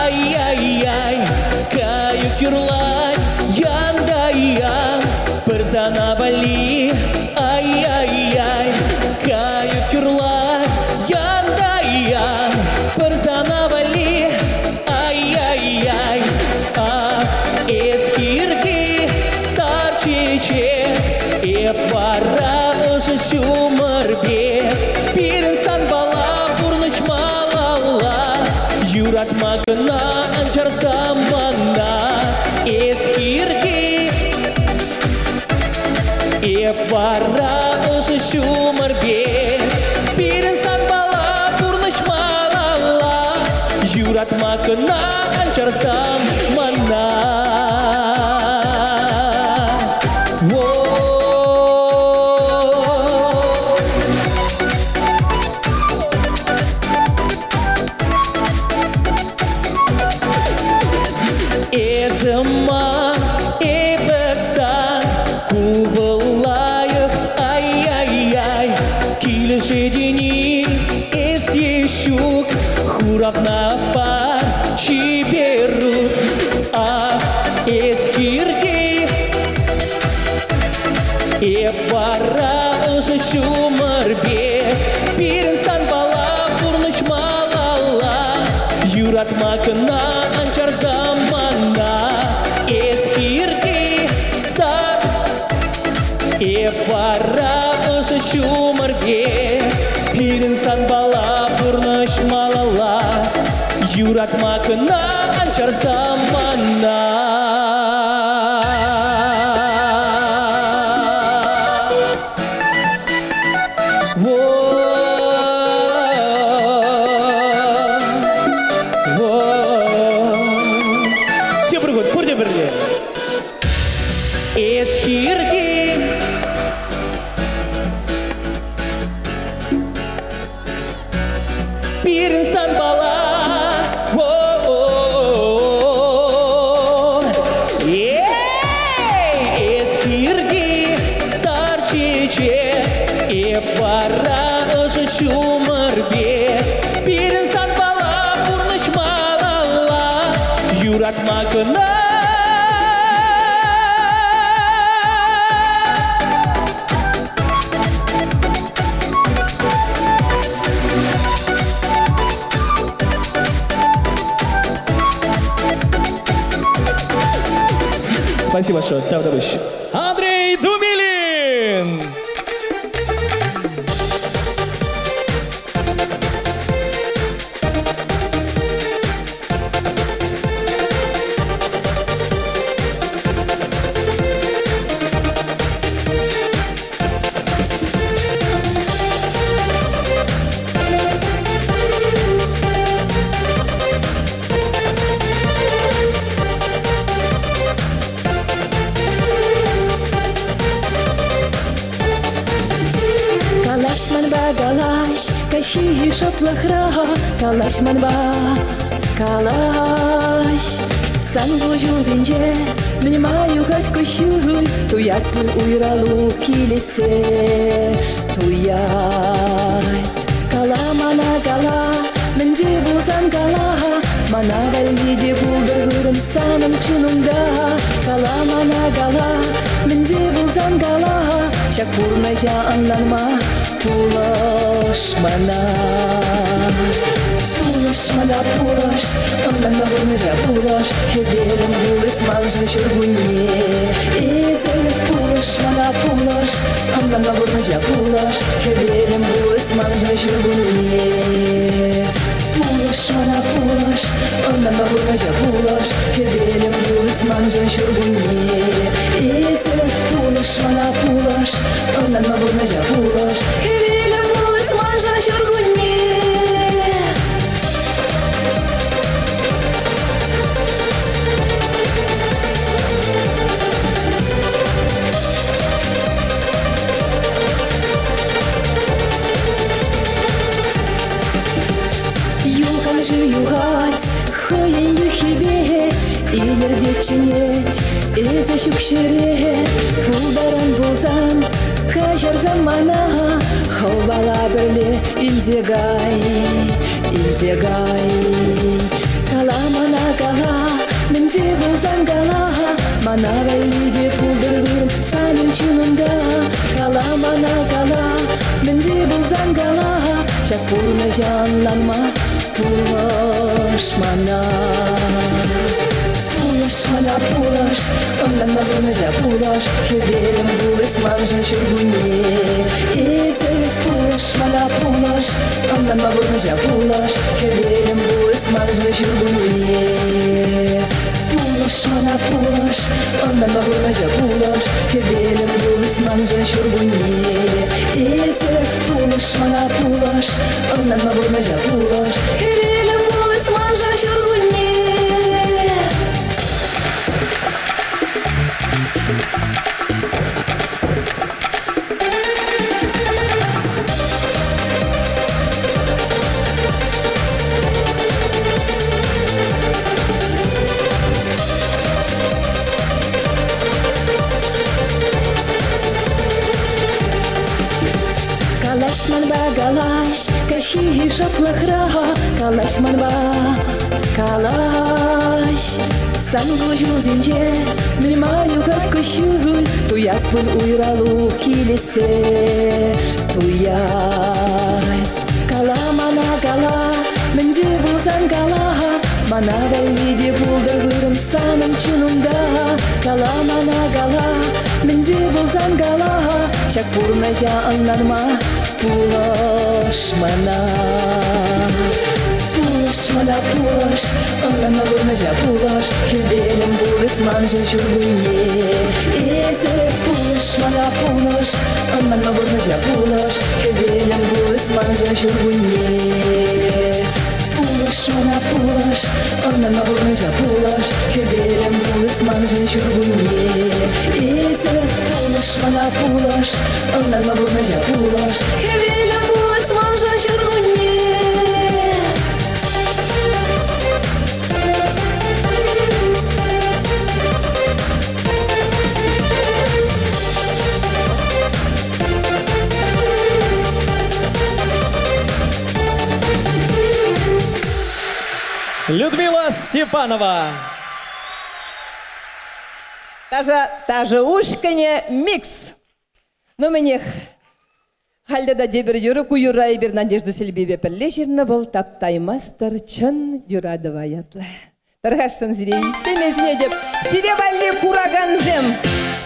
[SPEAKER 9] Ай-яй-яй Каюк юрлай Яндаян Пырзана бали Ай-яй-яй Каюк юрлай Яндаян Пырзана бали Ай-яй-яй Eskirdi sarçiçe Епара ışışı mırbe Bir insan bala purnışmalala Юратмакына анчар замана Eskirdi Епара ışışı mırbe Bir insan bala purnışmalala Юратмакына анчар замана Zaman ebesan kuvılayık Ай-яй-яй Килешедени эсещук Хуравна пар чиберут Эцкирги Епара ышышу мырбе Bir insan bala purnışmalala Юратмакына анчар замана Eskirdi sar Епара ышышу мырбе Bir insan bala purnışmalala Юратмакына анчар замана Eskirdi Bir insan bala Eskirdi sarçiçe Епара ışışı mırbe Bir insan bala purnışmalala Юратмакына Спасибо большое. Тәу дәвіш.
[SPEAKER 2] Андрей Думилин!
[SPEAKER 8] Калаш манба калаш, каши шоплахра, калаш манба калаш. Сангу жузинже, мнимаю хоть кощуй, туят пуль уйралу килесе, туят. Кала мана кала, менде булсан кала, мана валиде булда гырым саным чунумда. Кала мана кала, менде булсан кала, шак пурнажа анланма, пулаш мана. Пулаш мана пулаш, анланма пурнажа пулаш, хебелем булыс манжа шургуне. Эзер пулаш мана пулаш, анланма пурнажа пулаш, хебелем булыс манжа шургуне. Пулаш мана пулаш, анланма пурнажа пулаш, хебелем булыс манжа шургуне. Эзер пулаш мана пулаш, анланма пурнажа пулаш, хебелем булыс манжа шургуне. Югать, хыйын юхибе, илерде чинет, эзе шукшере, пулдаран булзан, кажар замана, ховала беле, илдегай, илдегай. Кала мана кала, менде булзан кала, мана валиде пулдырын, санын чунында. Кала мана кала, менде булзан кала, шак пурна жанланма. Пулаш мана, ондан мағырмыжа пулаш, кебелем булыс манжа шургуне. Эзер пулаш мана пулаш, ондан мағырмыжа пулаш, кебелем булыс манжа шургуне. Пулаш мана пулаш, ондан мағырмыжа пулаш, кебелем булыс манжа шургуне. Эзер пулаш мана пулаш, ондан мағырмыжа пулаш, кебелем булыс манжа шургуне. Калаш манба калаш, каши шоплахра, калаш манба калаш. Сангу жузинже, мнимаю как кощуй, туят пуль уйралу килесе, туят. Кала мана кала, менде булсан кала, мана валиде булда гырым саным чунумда. Кала мана кала, менде булсан кала, шак пурнажа анланма, пулаш мана. Пулаш мана пулаш, анланма пурнажа пулаш, кебелем булыс манжа шургуне. Эзер пулаш мана пулаш, анланма пурнажа пулаш, кебелем булыс манжа шургуне. Пулаш мана пулаш, анланма пурнажа пулаш, кебелем булыс манжа шургуне. Эзер пулаш мана пулаш, анланма пурнажа пулаш, кебелем булыс манжа шургуне.
[SPEAKER 2] Людмила Степанова.
[SPEAKER 3] Таже ушкане микс. Но мне халда да дебер юры куюра и бер Надежда Сельбебе перлежерна был таптаймастер чын юрадова ятлы. Таргаштан зире итлемезіне деп, сиревалли кураганзем,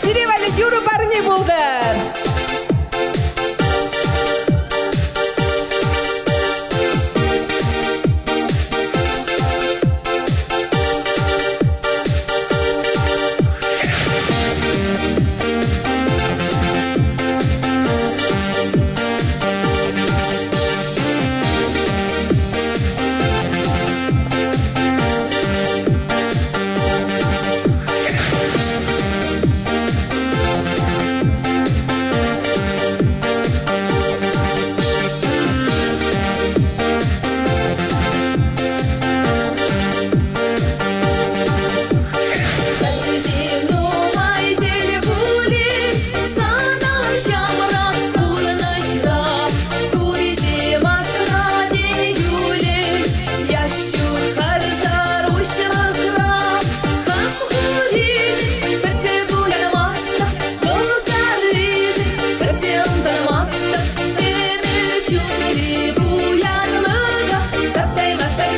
[SPEAKER 3] сиревалли юру барни булгар.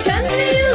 [SPEAKER 3] Чанли